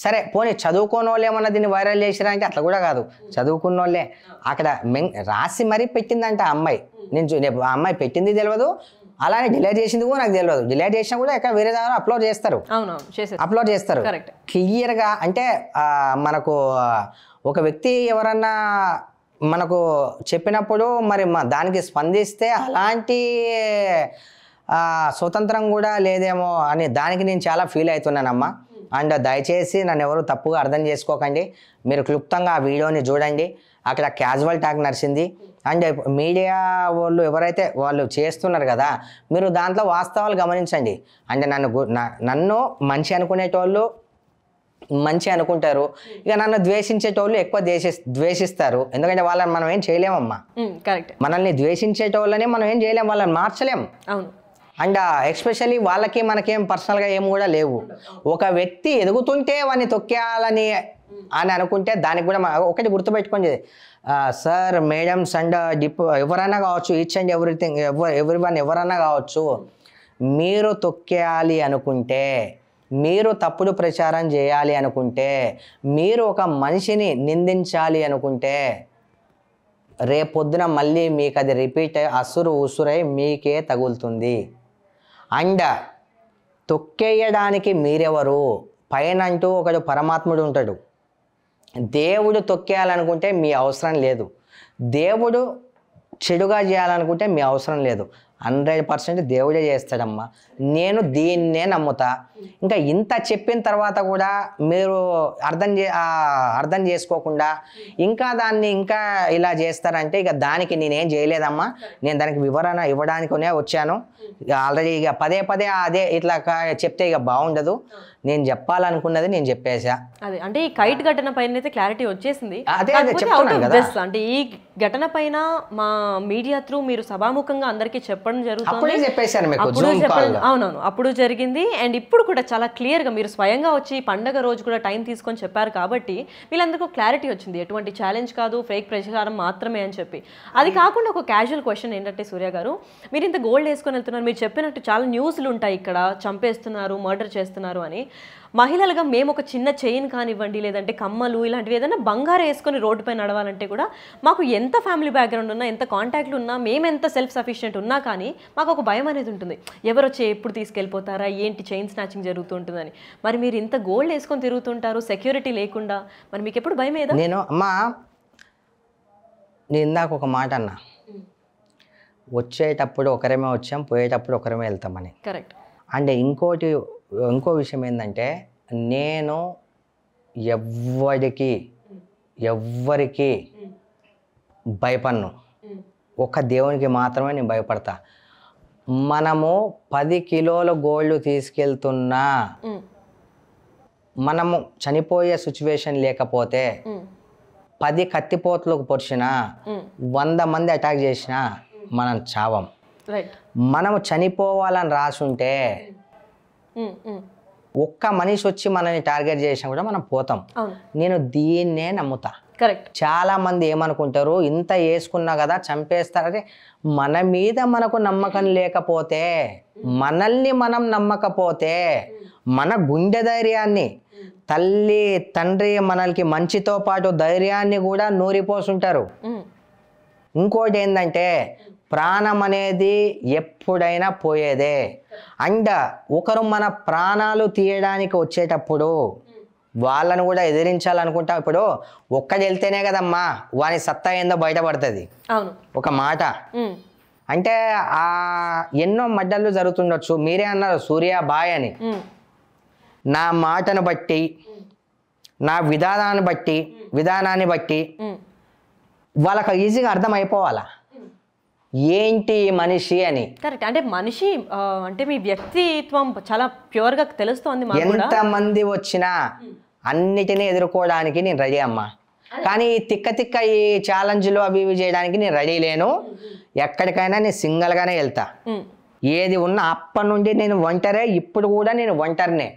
సరే పోనీ చదువుకోని వాళ్ళు ఏమన్నా దీన్ని వైరల్ చేసిరా అంటే అట్లా కూడా కాదు, చదువుకున్న వాళ్ళే అక్కడ రాసి మరీ పెట్టిందంట ఆ అమ్మాయి. ఆ అమ్మాయి పెట్టింది తెలియదు, అలానే డిలీట్ చేసింది కూడా నాకు తెలియదు. డిలీట్ చేసినా కూడా ఎక్కడ వేరే దగ్గర అప్లోడ్ చేస్తారు, అప్లోడ్ చేస్తారు క్లియర్గా. అంటే మనకు ఒక వ్యక్తి ఎవరన్నా మనకు చెప్పినప్పుడు మరి దానికి స్పందిస్తే అలాంటి స్వతంత్రం కూడా లేదేమో అని దానికి నేను చాలా ఫీల్ అవుతున్నానమ్మా. అండ్ దయచేసి నన్ను ఎవరు తప్పుగా అర్థం చేసుకోకండి. మీరు క్లుప్తంగా ఆ వీడియోని చూడండి. అక్కడ క్యాజువల్ టాక్ నడిచింది. అండ్ మీడియా వాళ్ళు ఎవరైతే వాళ్ళు చేస్తున్నారు కదా, మీరు దాంట్లో వాస్తవాలు గమనించండి. అంటే నన్ను మంచి అనుకునేటోళ్ళు మంచి అనుకుంటారు, ఇక నన్ను ద్వేషించేటోళ్ళు ఎక్కువ ద్వేషిస్తారు. ఎందుకంటే వాళ్ళని మనం ఏం చేయలేమమ్మా. మనల్ని ద్వేషించేటోళ్ళని మనం ఏం చేయలేం, వాళ్ళని మార్చలేం. అండ్ ఎస్పెషల్లీ వాళ్ళకి మనకేం పర్సనల్గా ఏం కూడా లేవు. ఒక వ్యక్తి ఎదుగుతుంటే వాడిని తొక్కేయాలని అనుకుంటే దానికి కూడా ఒకటి గుర్తుపెట్టుకోండి సార్, మేడమ్స్ అండ్ ఎవరైనా కావచ్చు, ఈచ్ అండ్ ఎవ్రీథింగ్ ఎవ్రీవన్ ఎవరైనా కావచ్చు, మీరు తొక్కేయాలి అనుకుంటే, మీరు తప్పుడు ప్రచారం చేయాలి అనుకుంటే, మీరు ఒక మనిషిని నిందించాలి అనుకుంటే రేపొద్దున మళ్ళీ మీకు అది రిపీట్ అసురు ఉసురై మీకే తగులుతుంది. అండ్ తొక్కేయడానికి మీరెవరు? పైనంటూ ఒకడు పరమాత్ముడు ఉంటాడు. దేవుడు తొక్కేయాలనుకుంటే మీ అవసరం లేదు, దేవుడు చెడుగా చేయాలనుకుంటే మీ అవసరం లేదు. 100% దేవుడే చేస్తాడమ్మా. నేను దీన్నే నమ్ముతా. ఇంకా ఇంత చెప్పిన తర్వాత కూడా మీరు అర్థం చేసుకోకుండా ఇంకా దాన్ని ఇంకా ఇలా చేస్తారంటే ఇక దానికి నేనేం చేయలేదమ్మా. నేను దానికి వివరణ ఇవ్వడానికినే వచ్చాను. ఆల్రెడీ ఇక పదే అదే ఇట్లా చెప్తే ఇక బాగుండదు. నేను చెప్పాలనుకున్నది నేను చెప్పేసా. అదే అంటే ఈ కైట్ ఘటన పైన అయితే క్లారిటీ వచ్చేసింది. అంటే ఈ ఘటన పైన మా మీడియా త్రూ మీరు సభాముఖంగా అందరికీ చెప్పడం జరుగుతుంది. అవునవును, అప్పుడు జరిగింది. అండ్ ఇప్పుడు కూడా చాలా క్లియర్ గా మీరు స్వయంగా వచ్చి పండగ రోజు కూడా టైం తీసుకొని చెప్పారు కాబట్టి వీళ్ళందరికీ క్లారిటీ వచ్చింది. ఎటువంటి ఛాలెంజ్ కాదు, ఫేక్ ప్రచారం మాత్రమే అని చెప్పి. అది కాకుండా ఒక క్యాజువల్ క్వశ్చన్ ఏంటంటే, సూర్య గారు మీరు ఇంత గోల్డ్ వేసుకొని వెళ్తున్నారు, మీరు చెప్పినట్టు చాలా న్యూస్లు ఉంటాయి ఇక్కడ చంపేస్తున్నారు, మర్డర్ చేస్తున్నారు అని. మహిళలుగా మేము ఒక చిన్న చైన్ కానివ్వండి, లేదంటే కమ్మలు ఇలాంటివి ఏదైనా బంగారం వేసుకొని రోడ్డుపై నడవాలంటే కూడా మాకు ఎంత ఫ్యామిలీ బ్యాక్గ్రౌండ్ ఉన్నా, ఎంత కాంటాక్ట్లు ఉన్నా, మేము ఎంత సెల్ఫ్ సఫిషియెంట్ ఉన్నా కానీ మాకు ఒక భయం అనేది ఉంటుంది. ఎవరు వచ్చి ఎప్పుడు తీసుకెళ్ళిపోతారా, ఏంటి చైన్ స్నాచింగ్ జరుగుతుంటుందని. మరి మీరు ఇంత గోల్డ్ వేసుకొని తిరుగుతుంటారు సెక్యూరిటీ లేకుండా, మరి మీకు ఎప్పుడు భయం ఏదా? నేను ఇందాక ఒక మాట అన్నా, వచ్చేటప్పుడు ఒకరేమే వచ్చాం, పోయేటప్పుడు ఒకరేమే వెళ్తామని. కరెక్ట్. అంటే ఇంకో విషయం ఏంటంటే, నేను ఎవ్వరికి భయపడను, ఒక దేవునికి మాత్రమే నేను భయపడతా. మనము 10 కిలోల గోల్డ్ తీసుకెళ్తున్నా, మనము చనిపోయే సిచ్యువేషన్ లేకపోతే 10 కత్తిపోతులకు పొడిచినా, 100 మంది అటాక్ చేసినా మనం చావం. మనము చనిపోవాలని రాసుంటే ఒక్క మనిషి వచ్చి మనల్ని టార్గెట్ చేసినా కూడా మనం పోతాం. నేను దీన్నే నమ్ముతా. కరెక్ట్. చాలా మంది ఏమనుకుంటారు, ఇంత వేసుకున్నా కదా చంపేస్తారంటే, మన మీద మనకు నమ్మకం లేకపోతే, మనల్ని మనం నమ్మకపోతే, మన గుండె ధైర్యాన్ని, తల్లి తండ్రి మనల్కి మంచితో పాటు ధైర్యాన్ని కూడా నూరిపోసుంటారు. ఇంకోటి ఏంటంటే, ప్రాణం అనేది ఎప్పుడైనా పోయేదే. అండ్ ఒకరు మన ప్రాణాలు తీయడానికి వచ్చేటప్పుడు వాళ్ళను కూడా ఎదిరించాలనుకుంటాం. ఇప్పుడు ఒక్కడు వెళ్తేనే కదమ్మా వాని సత్తా ఏందో బయటపడుతుంది. ఒక మాట అంటే ఎన్నో మడ్డలు జరుగుతుండొచ్చు. మీరే అన్నారు సూర్య బాయ్ అని. నా మాటను బట్టి, నా విధానాన్ని బట్టి వాళ్ళకి ఈజీగా అర్థం అయిపోవాలా ఏంటి మనిషి అని. కరెక్ట్. అంటే మనిషి అంటే మీ వ్యక్తిత్వం చాలా ప్యూర్ గా తెలుస్తోంది. ఎంతమంది వచ్చినా అన్నిటినీ ఎదుర్కోవడానికి నేను రెడీ అమ్మా. కానీ తిక్క ఈ ఛాలెంజ్లు అవి ఇవి చేయడానికి నేను రెడీ లేను. ఎక్కడికైనా నేను సింగిల్ గానే వెళ్తా. ఏది ఉన్నా అప్పటి నుండి నేను ఒంటరే, ఇప్పుడు కూడా నేను ఒంటరినే.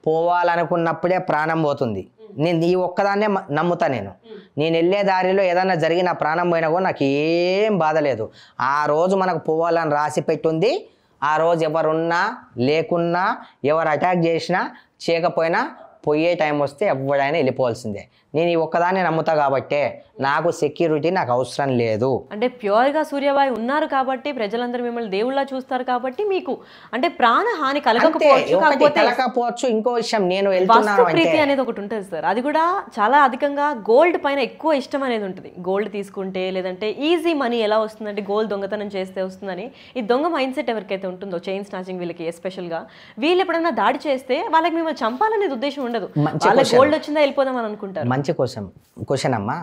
పోవాలనుకున్నప్పుడే ప్రాణం పోతుంది. నేను ఈ ఒక్కదాన్నే నమ్ముతా. నేను వెళ్ళే దారిలో ఏదైనా జరిగి నా ప్రాణం పోయినా కూడా నాకు ఏం బాధ లేదు. ఆ రోజు మనకు పోవాలని రాసి పెట్టుంది. ఆ రోజు ఎవరున్నా లేకున్నా, ఎవరు అటాక్ చేసినా చేయకపోయినా పోయే టైం వస్తే ఎవడైనా వెళ్ళిపోవాల్సిందే. నేను ఈ ఒక్కదాన్ని నమ్ముతా కాబట్టే నాకు సెక్యూరిటీ నాకు అవసరం లేదు. అంటే ప్యూర్గా సూర్యాబాయి ఉన్నారు కాబట్టి ప్రజలందరూ మిమ్మల్ని దేవుళ్ళ చూస్తారు కాబట్టి మీకు అంటే ప్రాణహాని కలగకపోవచ్చు. ఇంకో విషయం, నేను వాస్తు ప్రీతి అనేది ఒకటి ఉంటుంది సార్, అది కూడా చాలా అధికంగా గోల్డ్ పైన ఎక్కువ ఇష్టం అనేది ఉంటుంది. గోల్డ్ తీసుకుంటే లేదంటే ఈజీ మనీ ఎలా వస్తుందంటే గోల్డ్ దొంగతనం చేస్తే వస్తుందని ఈ దొంగ మైండ్ సెట్ ఎవరికైతే ఉంటుందో చైన్ స్నాచింగ్ వీళ్ళకి ఎస్పెషల్గా, వీళ్ళు ఎప్పుడైనా దాడి చేస్తే వాళ్ళకి మిమ్మల్ని చంపాలనేది ఉద్దేశం ఉండదు, వాళ్ళకి గోల్డ్ వచ్చిందా వెళ్ళిపోదాం అని అనుకుంటారు. మంచి క్వశ్చన్ అమ్మా.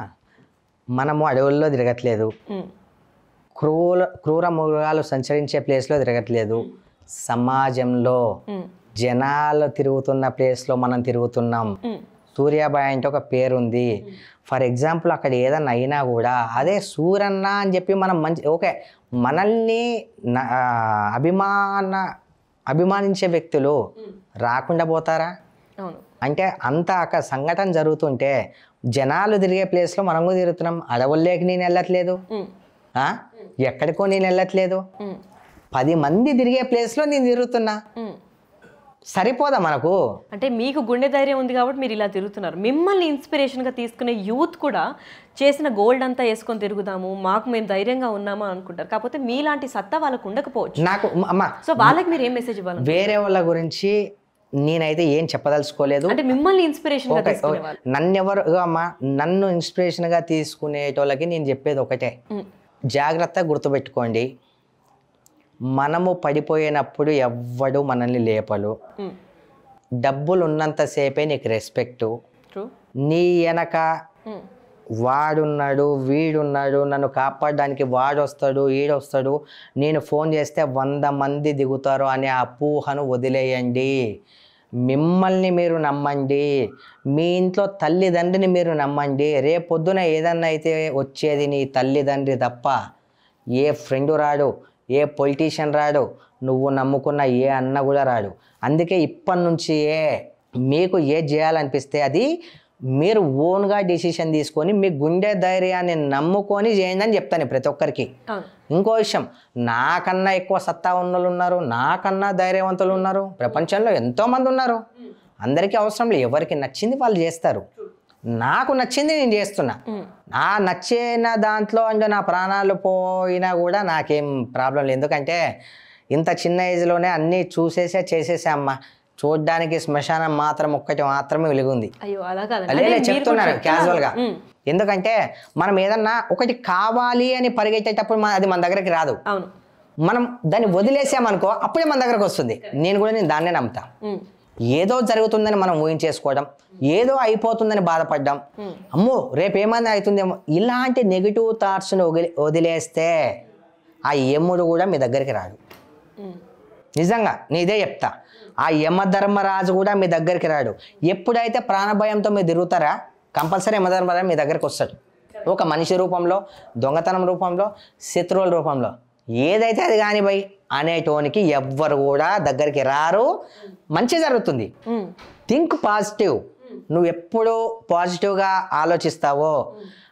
మనము అడవుల్లో తిరగట్లేదు, క్రూర మృగాలు సంచరించే ప్లేస్లో తిరగట్లేదు, సమాజంలో జనాలు తిరుగుతున్న ప్లేస్లో మనం తిరుగుతున్నాం. సూర్యాబాయి అంటే ఒక పేరుంది. ఫర్ ఎగ్జాంపుల్ అక్కడ ఏదన్నా అయినా కూడా అదే సూరన్న అని చెప్పి మనం ఓకే, మనల్ని అభిమానించే వ్యక్తులు రాకుండా పోతారా? అంటే అంత అక్కడ సంఘటన జరుగుతుంటే జనాలు తిరిగే ప్లేస్లో మనం కూడా తిరుగుతున్నాం. అడవుల్లోకి నేను వెళ్ళట్లేదు, ఎక్కడికో నేను వెళ్ళట్లేదు, 10 మంది తిరిగే ప్లేస్లో నేను తిరుగుతున్నా. సరిపోదా మనకు? అంటే మీకు గుండె ధైర్యం ఉంది కాబట్టి మీరు ఇలా తిరుగుతున్నారు. మిమ్మల్ని ఇన్స్పిరేషన్గా తీసుకునే యూత్ కూడా చేసిన గోల్డ్ అంతా వేసుకొని తిరుగుదాము, మాకు మేము ధైర్యంగా ఉన్నామా అనుకుంటారు. కాకపోతే మీలాంటి సత్తా వాళ్ళకు ఉండకపోవచ్చు. నాకు అమ్మా, సో వాళ్ళకి మీరు ఏం మెసేజ్ ఇవ్వాలి? వేరే వాళ్ళ గురించి నేనైతే ఏం చెప్పదలుచుకోలేదు. అంటే మిమ్మల్ని ఇన్స్పిరేషన్గా నన్ను ఇన్స్పిరేషన్గా తీసుకునేటోళ్ళకి నేను చెప్పేది ఒకటే, జాగ్రత్తగా గుర్తుపెట్టుకోండి, మనము పడిపోయినప్పుడు ఎవ్వడు మనల్ని లేపలు. డబ్బులు ఉన్నంతసేపే నీకు రెస్పెక్టు. నీ వెనక వాడున్నాడు వీడున్నాడు, నన్ను కాపాడడానికి వాడొస్తాడు ఈడొస్తాడు, నేను ఫోన్ చేస్తే 100 మంది దిగుతారు అనే అపోహను వదిలేయండి. మిమ్మల్ని మీరు నమ్మండి, మీ ఇంట్లో తల్లిదండ్రిని మీరు నమ్మండి. రేపొద్దున ఏదన్నా అయితే వచ్చేది నీ తల్లిదండ్రి తప్ప ఏ ఫ్రెండు రాడు, ఏ పొలిటీషియన్ రాడు, నువ్వు నమ్ముకున్న ఏ అన్న కూడా రాడు. అందుకే ఇప్పటి నుంచి మీకు ఏది చేయాలనిపిస్తే అది మీరు ఓన్గా డిసిషన్ తీసుకొని మీ గుండె ధైర్యాన్ని నమ్ముకొని చేయండి అని చెప్తాను ప్రతి ఒక్కరికి. ఇంకో విషయం, నాకన్నా ఎక్కువ సత్తా ఉన్నోళ్ళు ఉన్నారు, నాకన్నా ధైర్యవంతులు ఉన్నారు, ప్రపంచంలో ఎంతోమంది ఉన్నారు. అందరికీ అవసరం లేదు, ఎవరికి నచ్చింది వాళ్ళు చేస్తారు. నాకు నచ్చింది నేను చేస్తున్నా. నా నచ్చిన దాంట్లో అంటే నా ప్రాణాలు పోయినా కూడా నాకేం ప్రాబ్లం లేదు. ఎందుకంటే ఇంత చిన్న ఏజ్లోనే అన్నీ చేసేసా అమ్మ. చూడ్డానికి శ్మశానం ఒక్కటి మాత్రమే వెలుగుంది. అదే చెప్తున్నాను క్యాజువల్గా. ఎందుకంటే మనం ఏదన్నా ఒకటి కావాలి అని పరిగెట్టేటప్పుడు అది మన దగ్గరికి రాదు. మనం దాన్ని వదిలేసామనుకో అప్పుడే మన దగ్గరకు వస్తుంది. నేను దాన్నే నమ్ముతా. ఏదో జరుగుతుందని మనం ఊహించేసుకోవడం, ఏదో అయిపోతుందని బాధపడ్డం, అమ్మో రేపు ఏమైనా అవుతుందేమో, ఇలాంటి నెగిటివ్ థాట్స్ని వదిలేస్తే ఆ యముడు కూడా మీ దగ్గరికి రాడు. నిజంగా నీదే చెప్తా, ఆ యమధర్మరాజు కూడా మీ దగ్గరికి రాడు. ఎప్పుడైతే ప్రాణభయంతో మీరు తిరుగుతారా కంపల్సరీ యమధర్మరాజు మీ దగ్గరికి వస్తాడు. ఒక మనిషి రూపంలో, దొంగతనం రూపంలో, శత్రువుల రూపంలో, ఏదైతే అది కాని భయ్ అనేటోనికి ఎవ్వరు కూడా దగ్గరికి రారు. మంచి జరుగుతుంది. Think positive. నువ్వు ఎప్పుడు పాజిటివ్గా ఆలోచిస్తావో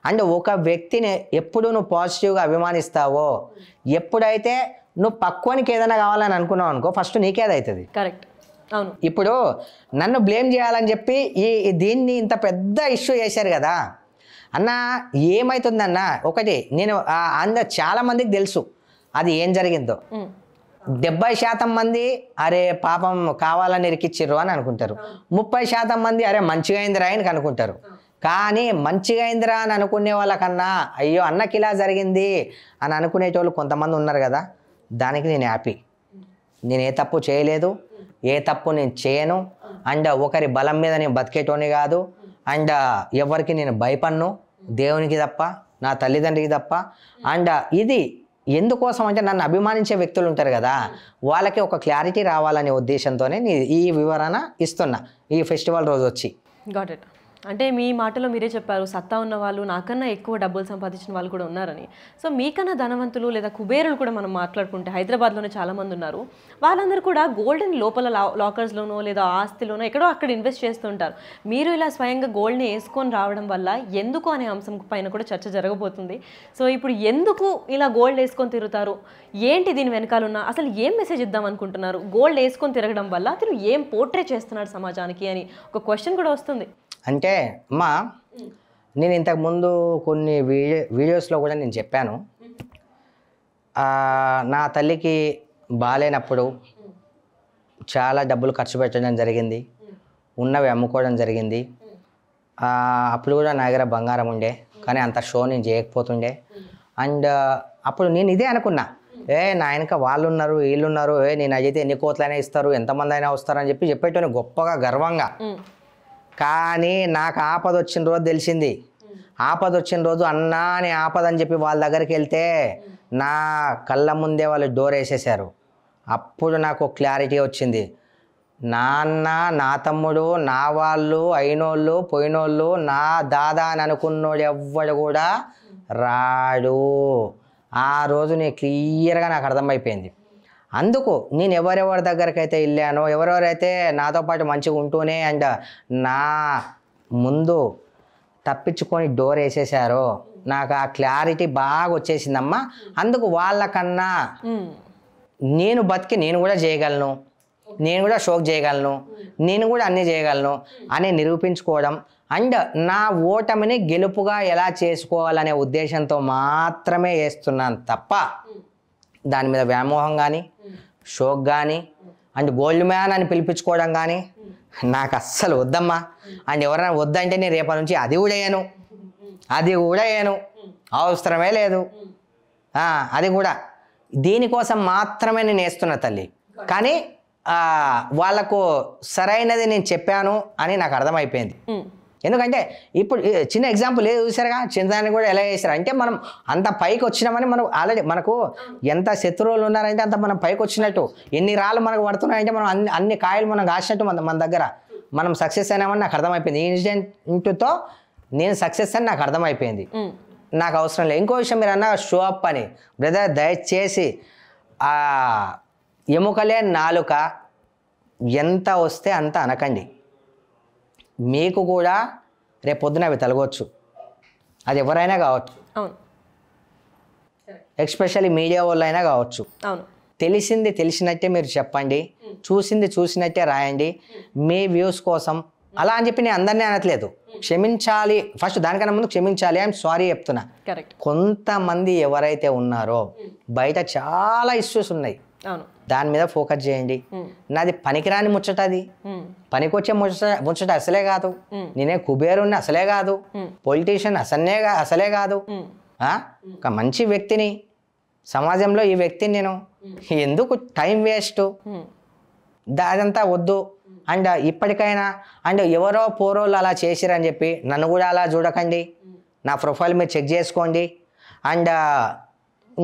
అండ్ ఒక వ్యక్తిని ఎప్పుడు నువ్వు పాజిటివ్గా అభిమానిస్తావో, ఎప్పుడైతే నువ్వు పక్వానికి ఏదైనా కావాలని అనుకున్నావు అనుకో ఫస్ట్ నీకే అది అవుతుంది. కరెక్ట్. అవును. ఇప్పుడు నన్ను బ్లేమ్ చేయాలని చెప్పి దీన్ని ఇంత పెద్ద ఇష్యూ చేశారు కదా అన్న. ఏమవుతుందన్న, ఒకటి నేను చాలా మందికి తెలుసు అది ఏం జరిగిందో. 70% మంది అరే పాపం కావాలని ఇరికిచ్చిర్రు అని అనుకుంటారు. 30% మంది అరే మంచిగా అయిందిరా అని అనుకుంటారు. కానీ మంచిగా అయిందిరా అని అనుకునే వాళ్ళకన్నా అయ్యో అన్నకి ఇలా జరిగింది అని అనుకునేటోళ్ళు కొంతమంది ఉన్నారు కదా, దానికి నేను హ్యాపీ. నేను ఏ తప్పు చేయలేదు, ఏ తప్పు నేను చేయను. అండ్ ఒకరి బలం మీద నేను బతికేటోని కాదు. అండ్ ఎవరికి నేను భయపడను, దేవునికి తప్ప, నా తల్లిదండ్రికి తప్ప. అండ్ ఇది ఎందుకోసం అంటే నన్ను అభిమానించే వ్యక్తులు ఉంటారు కదా, వాళ్ళకి ఒక క్లారిటీ రావాలనే ఉద్దేశంతోనే ఈ వివరణ ఇస్తున్నా ఈ ఫెస్టివల్ రోజు వచ్చి. Got it. అంటే మీ మాటలో మీరే చెప్పారు సత్తా ఉన్న వాళ్ళు నాకన్నా ఎక్కువ డబ్బులు సంపాదించిన వాళ్ళు కూడా ఉన్నారని. సో మీకన్నా ధనవంతులు లేదా కుబేరులు కూడా మనం మాట్లాడుకుంటే హైదరాబాద్లోనే చాలామంది ఉన్నారు. వాళ్ళందరూ కూడా గోల్డ్ని లోపల లాకర్స్లోనో లేదా ఆస్తిలోనో ఎక్కడో అక్కడ ఇన్వెస్ట్ చేస్తుంటారు. మీరు ఇలా స్వయంగా గోల్డ్ని వేసుకొని రావడం వల్ల ఎందుకు అనే అంశం పైన కూడా చర్చ జరగబోతుంది. సో ఇప్పుడు ఎందుకు ఇలా గోల్డ్ వేసుకొని తిరుగుతారు, ఏంటి దీని వెనకాలన్న అసలు ఏం మెసేజ్ ఇద్దాం అనుకుంటున్నారు, గోల్డ్ వేసుకొని తిరగడం వల్ల అతను ఏం పోర్ట్రే చేస్తున్నాడు సమాజానికి అని ఒక క్వశ్చన్ కూడా వస్తుంది. అంటే అమ్మా, నేను ఇంతకుముందు కొన్ని వీడియోస్లో కూడా నేను చెప్పాను, నా తల్లికి బాగాలేనప్పుడు చాలా డబ్బులు ఖర్చు పెట్టడం జరిగింది, ఉన్నవి అమ్ముకోవడం జరిగింది. అప్పుడు కూడా నా దగ్గర బంగారం ఉండే, కానీ అంత షో నేను చేయకపోతుండే. అండ్ అప్పుడు నేను ఇదే అనుకున్నా, నా వెనక వాళ్ళు ఉన్నారు వీళ్ళు ఉన్నారు, నేను అయితే ఎన్ని కోట్లైనా ఇస్తారు, ఎంతమంది అయినా వస్తారని చెప్పేటోని గొప్పగా గర్వంగా. కానీ నాకు ఆపద వచ్చిన రోజు తెలిసింది, ఆపద వచ్చిన రోజు అన్నా అని ఆపద అని చెప్పి వాళ్ళ దగ్గరికి వెళ్తే నా కళ్ళ ముందే వాళ్ళు డోర్ వేసేసారు. అప్పుడు నాకు క్లారిటీ వచ్చింది, నాన్న నా తమ్ముడు నా వాళ్ళు అయినోళ్ళు పోయినోళ్ళు నా దాదా అని అనుకున్నోడు ఎవ్వడు కూడా రాడు. ఆ రోజు నేను క్లియర్గా నాకు అర్థమైపోయింది. అందుకు నేను ఎవరెవరి దగ్గరికి అయితే వెళ్ళానో, ఎవరెవరైతే నాతో పాటు మంచిగా ఉంటూనే అండ్ నా ముందు తప్పించుకొని డోర్ వేసేసారో నాకు ఆ క్లారిటీ బాగా వచ్చేసిందమ్మా. అందుకు వాళ్ళకన్నా నేను బతికి నేను కూడా చేయగలను, నేను కూడా షోక్ చేయగలను, నేను కూడా అన్నీ చేయగలను అని నిరూపించుకోవడం అండ్ నా ఓటమిని గెలుపుగా ఎలా చేసుకోవాలనే ఉద్దేశంతో మాత్రమే వేస్తున్నాను తప్ప దాని మీద వ్యామోహం కానీ షోక్ కానీ అండ్ గోల్డ్ మ్యాన్ అని పిలిపించుకోవడం కానీ నాకు అస్సలు వద్దమ్మా. అండ్ ఎవరైనా వద్దంటే నేను రేపటి నుంచి అది కూడా వేయను, అవసరమే లేదు. అది కూడా దీనికోసం మాత్రమే నేను వేస్తున్నా తల్లి. కానీ వాళ్ళకు సరైనది నేను చెప్పాను అని నాకు అర్థమైపోయింది. ఎందుకంటే ఇప్పుడు చిన్న ఎగ్జాంపుల్ ఏదో చూసారుగా, చింతాన్ని కూడా ఎలా చేశారు అంటే మనం అంత పైకి వచ్చినామని మనం ఆల్రెడీ మనకు ఎంత శత్రువులు ఉన్నారంటే అంత మనం పైకి వచ్చినట్టు, ఎన్ని రాళ్ళు మనకు పడుతున్నాయంటే మనం అన్ని కాయలు మనం కాసినట్టు మన దగ్గర మనం సక్సెస్ అయినామని నాకు అర్థమైపోయింది. ఈ ఇన్సిడెంట్తో నేను సక్సెస్ అని నాకు అర్థమైపోయింది. నాకు అవసరం లేదు. ఇంకో విషయం మీరు అన్న షో అప్ అని, బ్రదర్ దయచేసి ఎముకలే నాలుక ఎంత వస్తే అంత అనకండి. మీకు కూడా రేపు పొద్దున అవి తలగొచ్చు, అది ఎవరైనా కావచ్చు, ఎస్పెషల్లీ మీడియా వాళ్ళు అయినా కావచ్చు. తెలిసింది తెలిసినట్టే మీరు చెప్పండి, చూసింది చూసినట్టే రాయండి మీ వ్యూస్ కోసం. అలా అని చెప్పి నేను అందరినీ అనట్లేదు, క్షమించాలి ఫస్ట్, దానికన్నా ముందు క్షమించాలి, ఐఎమ్ సారీ చెప్తున్నా. కొంతమంది ఎవరైతే ఉన్నారో బయట చాలా ఇష్యూస్ ఉన్నాయి, దాని మీద ఫోకస్ చేయండి. నాది పనికిరాని ముచ్చట, అది పనికొచ్చే ముచ్చట అసలే కాదు. నేనే కుబేరుని అసలే కాదు, పొలిటీషియన్ అసలే కాదు. ఒక మంచి వ్యక్తిని, సమాజంలో ఈ వ్యక్తిని నేను ఎందుకు టైం వేస్ట్, అదంతా వద్దు. అండ్ ఇప్పటికైనా అండ్ ఎవరో పోరోళ్ళు అలా చేసిరని చెప్పి నన్ను కూడా అలా చూడకండి. నా ప్రొఫైల్ మీరు చెక్ చేసుకోండి. అండ్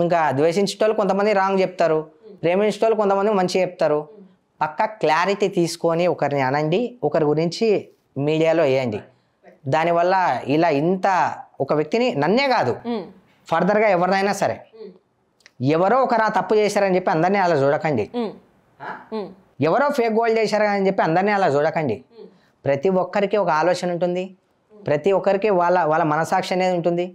ఇంకా ద్వేషించేటోళ్ళు కొంతమంది రాంగ్ చెప్తారు, ప్రేమించేటోళ్ళు కొంతమంది మంచి చెప్తారు. పక్కా క్లారిటీ తీసుకొని ఒకరిని అనండి, ఒకరి గురించి మీడియాలో వేయండి. దానివల్ల ఇలా ఇంత ఒక వ్యక్తిని, నన్నే కాదు ఫర్దర్గా ఎవరినైనా సరే, ఎవరో ఒకరు తప్పు చేశారని చెప్పి అందరినీ అలా చూడకండి. ఎవరో ఫేక్ గోల్డ్ చేశారని చెప్పి అందరినీ అలా చూడకండి. ప్రతి ఒక్కరికి ఒక ఆలోచన ఉంటుంది, ప్రతి ఒక్కరికి వాళ్ళ మనసాక్షి అనేది ఉంటుంది.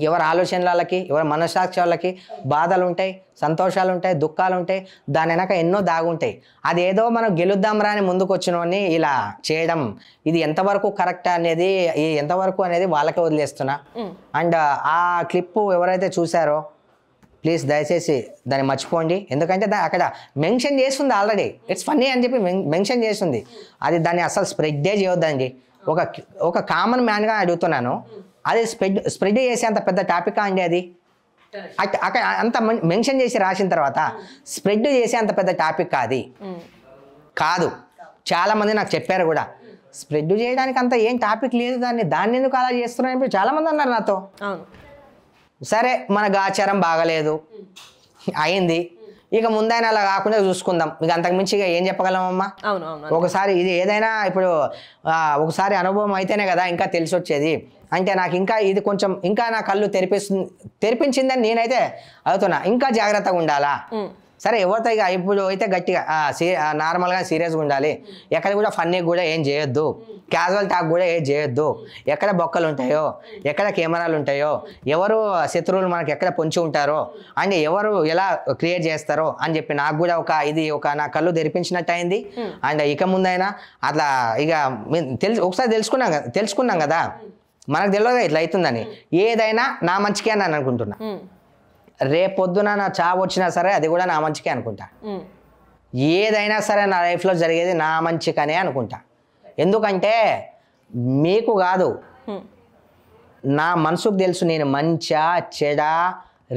ఎవరి ఆలోచనల వాళ్ళకి, ఎవరి మనసాక్షి వాళ్ళకి బాధలు ఉంటాయి, సంతోషాలు ఉంటాయి, దుఃఖాలు ఉంటాయి, దాని వెనక ఎన్నో దాగుంటాయి. అదేదో మనం గెలుద్దాం రాని ముందుకు వచ్చినోని ఇలా చేయడం, ఇది ఎంతవరకు కరెక్ట్ అనేది, ఎంతవరకు అనేది వాళ్ళకే వదిలేస్తున్నా. అండ్ ఆ క్లిప్ ఎవరైతే చూసారో ప్లీజ్ దయచేసి దాన్ని మర్చిపోండి. ఎందుకంటే అక్కడ మెన్షన్ చేస్తుంది ఆల్రెడీ, ఇట్స్ ఫన్నీ అని చెప్పి మెన్షన్ చేస్తుంది. అది దాన్ని అసలు స్ప్రెడ్డే చేయొద్దండి. ఒక కామన్ మ్యాన్గా అడుగుతున్నాను, అది స్ప్రెడ్ చేసే అంత పెద్ద టాపిక్ అండి అది. అక్కడ అంత మెన్షన్ చేసి రాసిన తర్వాత స్ప్రెడ్ చేసే అంత పెద్ద టాపిక్ అది కాదు. చాలామంది నాకు చెప్పారు కూడా, స్ప్రెడ్ చేయడానికి అంత ఏం టాపిక్ లేదు, దాన్ని ఎందుకు అలా చేస్తున్నారని చాలామంది అన్నారు నాతో. సరే మనకు ఆచారం బాగలేదు అయింది, ఇక ముందైనా అలా కాకుండా చూసుకుందాం, ఇక అంతకుమించి ఇక ఏం చెప్పగలమమ్మా. అవును అవును. ఒకసారి ఇది ఏదైనా ఇప్పుడు ఒకసారి అనుభవం అయితేనే కదా ఇంకా తెలిసి వచ్చేది. అంటే నాకు ఇంకా ఇది కొంచెం ఇంకా నా కళ్ళు తెరిపించిందని నేనైతే అవుతున్నా. ఇంకా జాగ్రత్తగా ఉండాలా. సరే ఎవరితో ఇక ఇప్పుడు అయితే గట్టిగా నార్మల్గా సీరియస్గా ఉండాలి. ఎక్కడ కూడా ఫన్నీ కూడా ఏం చేయొద్దు, క్యాజువల్ టాక్ కూడా ఏం చేయొద్దు. ఎక్కడ బొక్కలు ఉంటాయో, ఎక్కడ కెమెరాలు ఉంటాయో, ఎవరు శత్రువులు మనకి ఎక్కడ పొంచి ఉంటారో అండ్ ఎవరు ఎలా క్రియేట్ చేస్తారో అని చెప్పి నాకు కూడా నా కళ్ళు తెరిపించినట్టు అయింది. అండ్ ఇక ముందైనా అట్లా ఇక ఒకసారి తెలుసుకున్నాం కదా, మనకు తెలియదు ఇట్లా అవుతుందని. ఏదైనా నా మంచికే అని అనుకుంటున్నా. రేపొద్దున నా చావు వచ్చినా సరే అది కూడా నా మంచికే అనుకుంటా. ఏదైనా సరే నా లైఫ్లో జరిగేది నా మంచికనే అనుకుంటా. ఎందుకంటే మీకు కాదు, నా మనసుకు తెలుసు నేను మంచా చెడా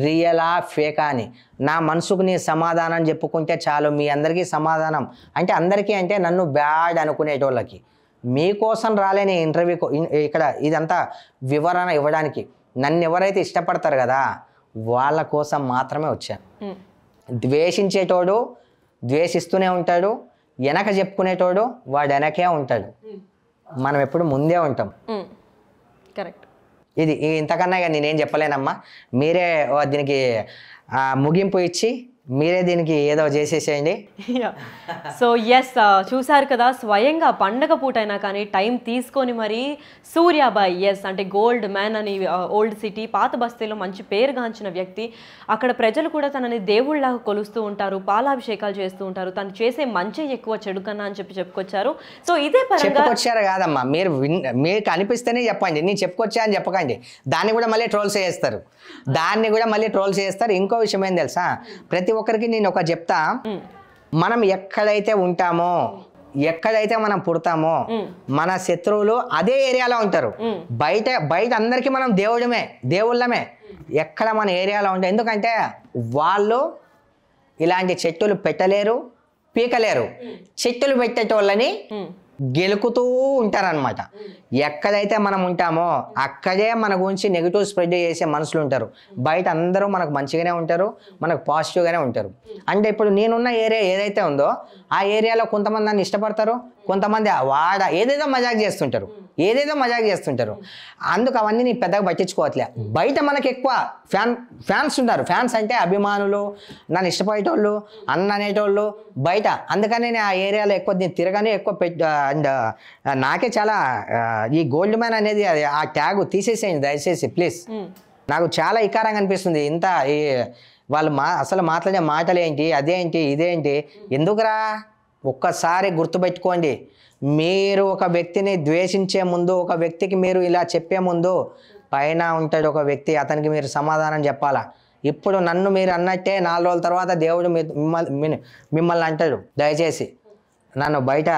రియలా ఫేకా అని. నా మనసుకు నీ సమాధానం చెప్పుకుంటే చాలు. మీ అందరికీ సమాధానం అంటే అందరికీ అంటే నన్ను బ్యాడ్ అనుకునేటోళ్ళకి. మీకోసం రాలేని ఇంటర్వ్యూకు ఇక్కడ ఇదంతా వివరణ ఇవ్వడానికి. నన్ను ఎవరైతే ఇష్టపడతారు కదా వాళ్ళ కోసం మాత్రమే వచ్చాను. ద్వేషించేటోడు ద్వేషిస్తూనే ఉంటాడు, వెనక చెప్పుకునేటోడు వాడు వెనకే ఉంటాడు. మనం ఎప్పుడు ముందే ఉంటాం. కరెక్ట్. ఇది ఇంతకన్నా ఇక నేనేం చెప్పలేనమ్మా. మీరే దీనికి ముగింపు ఇచ్చి మీరే దీనికి ఏదో చేసేసేయండి. సో ఎస్, చూసారు కదా, స్వయంగా పండగ పూట అయినా కానీ టైం తీసుకొని మరి సూర్యాబాయ్, ఎస్ అంటే గోల్డ్ మ్యాన్ అని ఓల్డ్ సిటీ పాత బస్తీలో మంచి పేరుగాంచిన వ్యక్తి. అక్కడ ప్రజలు కూడా తనని దేవుళ్లాగా కొలుస్తూ ఉంటారు, పాలాభిషేకాలు చేస్తూ ఉంటారు. తను చేసే మంచి ఎక్కువ చెడు కన్నా అని చెప్పుకొచ్చారు. సో ఇదే పరంగా చెప్పుకొచ్చారు కాదమ్మా, మీకు అనిపిస్తేనే చెప్పండి. నేను చెప్పుకొచ్చా అని చెప్పకండి, దాన్ని కూడా మళ్ళీ ట్రోల్స్ చేస్తారు. ఇంకో విషయం ఏం తెలుసా, ప్రతి ఒక్కరికి నేను ఒక చెప్తా, మనం ఎక్కడైతే ఉంటామో, ఎక్కడైతే మనం పుడతామో మన శత్రువులు అదే ఏరియాలో ఉంటారు. బయట అందరికీ మనం దేవుళ్ళమే. ఎక్కడ మన ఏరియాలో ఉంటాయి. ఎందుకంటే వాళ్ళు ఇలాంటి చెట్టులు పెట్టలేరు, పీకలేరు. చెట్టులు పెట్టేటోళ్ళని గెలుకుతూ ఉంటారనమాట. ఎక్కడైతే మనం ఉంటామో అక్కడే మన గురించి నెగిటివ్ స్ప్రెడ్ చేసే మనుషులు ఉంటారు. బయట అందరూ మనకు మంచిగానే ఉంటారు, మనకు పాజిటివ్గానే ఉంటారు. అంటే ఇప్పుడు నేనున్న ఏరియా ఏదైతే ఉందో ఆ ఏరియాలో కొంతమంది నన్ను ఇష్టపడతారు, కొంతమంది ఏదేదో మజాక్ చేస్తుంటారు. అందుకు అవన్నీ నేను పెద్దగా పట్టించుకోవట్లే. బయట మనకి ఎక్కువ ఫ్యాన్స్ ఉంటారు. ఫ్యాన్స్ అంటే అభిమానులు, నన్ను ఇష్టపడేటోళ్ళు, అన్న అనేటోళ్ళు బయట. అందుకని నేను ఆ ఏరియాలో ఎక్కువ నేను తిరగానే ఎక్కువ అండ్ నాకే చాలా ఈ గోల్డ్ మ్యాన్ అనేది ఆ ట్యాగ్ తీసేసేయండి దయచేసి ప్లీజ్. నాకు చాలా ఇకారంగా అనిపిస్తుంది. ఇంత వాళ్ళు అసలు మాట్లాడే మాటలు ఏంటి, అదేంటి ఇదేంటి, ఎందుకురా? ఒక్కసారి గుర్తుపెట్టుకోండి, మీరు ఒక వ్యక్తిని ద్వేషించే ముందు, ఒక వ్యక్తికి మీరు ఇలా చెప్పే ముందు పైన ఉంటాడు ఒక వ్యక్తి, అతనికి మీరు సమాధానం చెప్పాలా. ఇప్పుడు నన్ను మీరు అన్నట్టే 4 రోజుల తర్వాత దేవుడు మిమ్మల్ని అంటాడు. దయచేసి నన్ను బయట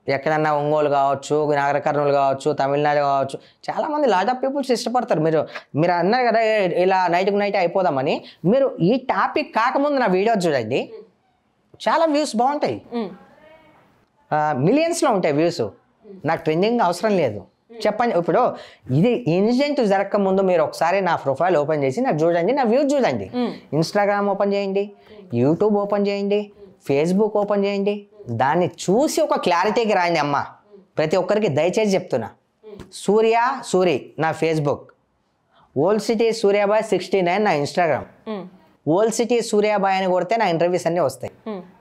ఎక్కడన్నా ఒంగోలు కావచ్చు, నాగర కర్నూలు కావచ్చు, తమిళనాడు కావచ్చు, చాలామంది లాట్ ఆఫ్ పీపుల్స్ ఇష్టపడతారు. మీరు అన్నారు కదా ఇలా నైట్కి నైట్ అయిపోదామని. మీరు ఈ టాపిక్ కాకముందు నా వీడియో చూడండి, చాలా వ్యూస్ బాగుంటాయి, మిలియన్స్లో ఉంటాయి వ్యూస్. నాకు ట్రెండింగ్ అవసరం లేదు. చెప్పండి, ఇప్పుడు ఇది ఇన్సిడెంట్ జరగక ముందు మీరు ఒకసారి నా ప్రొఫైల్ ఓపెన్ చేసి నాకు చూడండి, నా వ్యూస్ చూడండి. ఇన్స్టాగ్రామ్ ఓపెన్ చేయండి, యూట్యూబ్ ఓపెన్ చేయండి, ఫేస్బుక్ ఓపెన్ చేయండి. దాన్ని చూసి ఒక క్లారిటీకి రాయండి అమ్మ. ప్రతి ఒక్కరికి దయచేసి చెప్తున్నా. సూరి నా ఫేస్బుక్, ఓల్డ్ సిటీ సూర్యాబాయ్ 69 నా ఇన్స్టాగ్రామ్, ఓల్డ్ సిటీ సూర్యాబాయ్ అని కొడితే నా ఇంటర్వ్యూస్ అన్నీ వస్తాయి.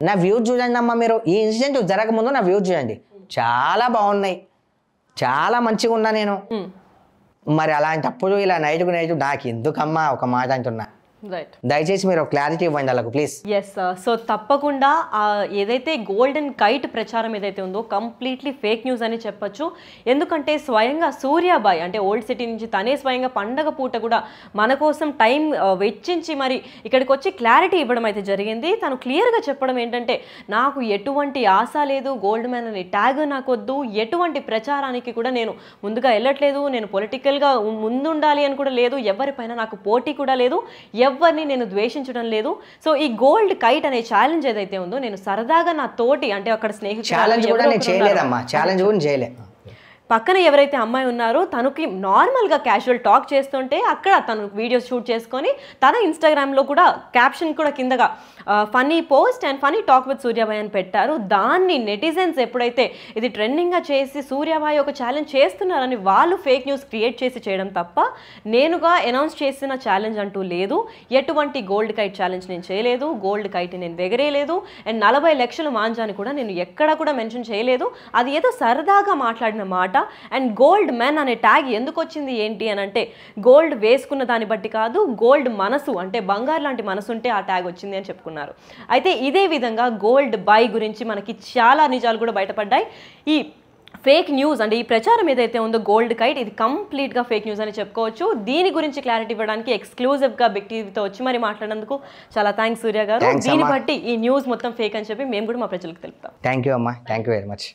నా వ్యూస్ చూడండి అమ్మ. మీరు ఈ ఇన్సిడెంట్ జరగకముందు నా వ్యూస్ చూడండి, చాలా బాగున్నాయి, చాలా మంచిగా ఉన్నా నేను. మరి అలాంటప్పుడు ఇలా నైట్కు నైట్ నాకు ఎందుకమ్మా ఒక మాట అంటున్నా. దయచేసి మీరు క్లారిటీ ఇవ్వండి వాళ్ళకు ప్లీజ్. ఎస్, సో తప్పకుండా ఏదైతే గోల్డెన్ కైట్ ప్రచారం ఏదైతే ఉందో కంప్లీట్లీ ఫేక్ న్యూస్ అని చెప్పొచ్చు. ఎందుకంటే స్వయంగా సూర్యాబాయ్ అంటే ఓల్డ్ సిటీ నుంచి తనే స్వయంగా పండగ పూట కూడా మన కోసం టైం వెచ్చించి మరి ఇక్కడికి వచ్చి క్లారిటీ ఇవ్వడం అయితే జరిగింది. తను క్లియర్గా చెప్పడం ఏంటంటే, నాకు ఎటువంటి ఆశ లేదు, గోల్డ్ మ్యాన్ అనే ట్యాగ్ నాకు వద్దు, ఎటువంటి ప్రచారానికి కూడా నేను ముందుగా వెళ్ళట్లేదు, నేను పొలిటికల్గా ముందుండాలి అని కూడా లేదు, ఎవరిపైన నాకు పోటీ కూడా లేదు, ఎవరిని నేను ద్వేషించడం లేదు. సో ఈ గోల్డ్ కైట్ అనే ఛాలెంజ్ ఏదైతే ఉందో నేను సరదాగా నా తోటి అంటే అక్కడ స్నేహితులు పక్కన ఎవరైతే అమ్మాయి ఉన్నారో తనకి నార్మల్గా క్యాజువల్ టాక్ చేస్తుంటే అక్కడ తను వీడియోస్ షూట్ చేసుకొని తన ఇన్స్టాగ్రామ్లో కూడా క్యాప్షన్ కూడా కిందగా funny post and funny talk with Suryabai అని పెట్టారు. దాన్ని నెటిజన్స్ ఎప్పుడైతే ఇది ట్రెండింగ్గా చేసి సూర్యాబాయ్ ఒక ఛాలెంజ్ చేస్తున్నారని వాళ్ళు ఫేక్ న్యూస్ క్రియేట్ చేసి చేయడం తప్ప నేనుగా అనౌన్స్ చేసిన ఛాలెంజ్ అంటూ లేదు. ఎటువంటి గోల్డ్ కైట్ ఛాలెంజ్ నేను చేయలేదు, గోల్డ్ కైట్ నేను ఎగరేయలేదు, అండ్ 40 లక్షల మాంజాని కూడా నేను ఎక్కడ కూడా మెన్షన్ చేయలేదు. అది ఏదో సరదాగా మాట్లాడిన మాట. అండ్ గోల్డ్ మెన్ అనే ట్యాగ్ ఎందుకు వచ్చింది ఏంటి అని అంటే గోల్డ్ వేసుకున్న దాన్ని బట్టి కాదు, గోల్డ్ మనసు అంటే బంగారు లాంటి మనసు ఉంటే ఆ ట్యాగ్ వచ్చింది అని చెప్పుకున్నారు. అయితే ఇదే విధంగా గోల్డ్ బై గురించి మనకి చాలా నిజాలు కూడా బయటపడ్డాయి. ఈ ఫేక్ న్యూస్ అంటే ఈ ప్రచారం ఏదైతే ఉందో గోల్డ్ కైట్ ఇది కంప్లీట్గా ఫేక్ న్యూస్ అని చెప్పుకోవచ్చు. దీని గురించి క్లారిటీ ఇవ్వడానికి ఎక్స్క్లూజివ్గా బిగ్ టీవీతో వచ్చి మరి మాట్లాడినందుకు చాలా థ్యాంక్స్ సూర్య గారు. దీన్ని బట్టి ఈ న్యూస్ మొత్తం ఫేక్ అని చెప్పి మేము కూడా మా ప్రజలకు తెలుపుతాం. థ్యాంక్ యూ అమ్మా, థ్యాంక్ యూ వెరీ మచ్.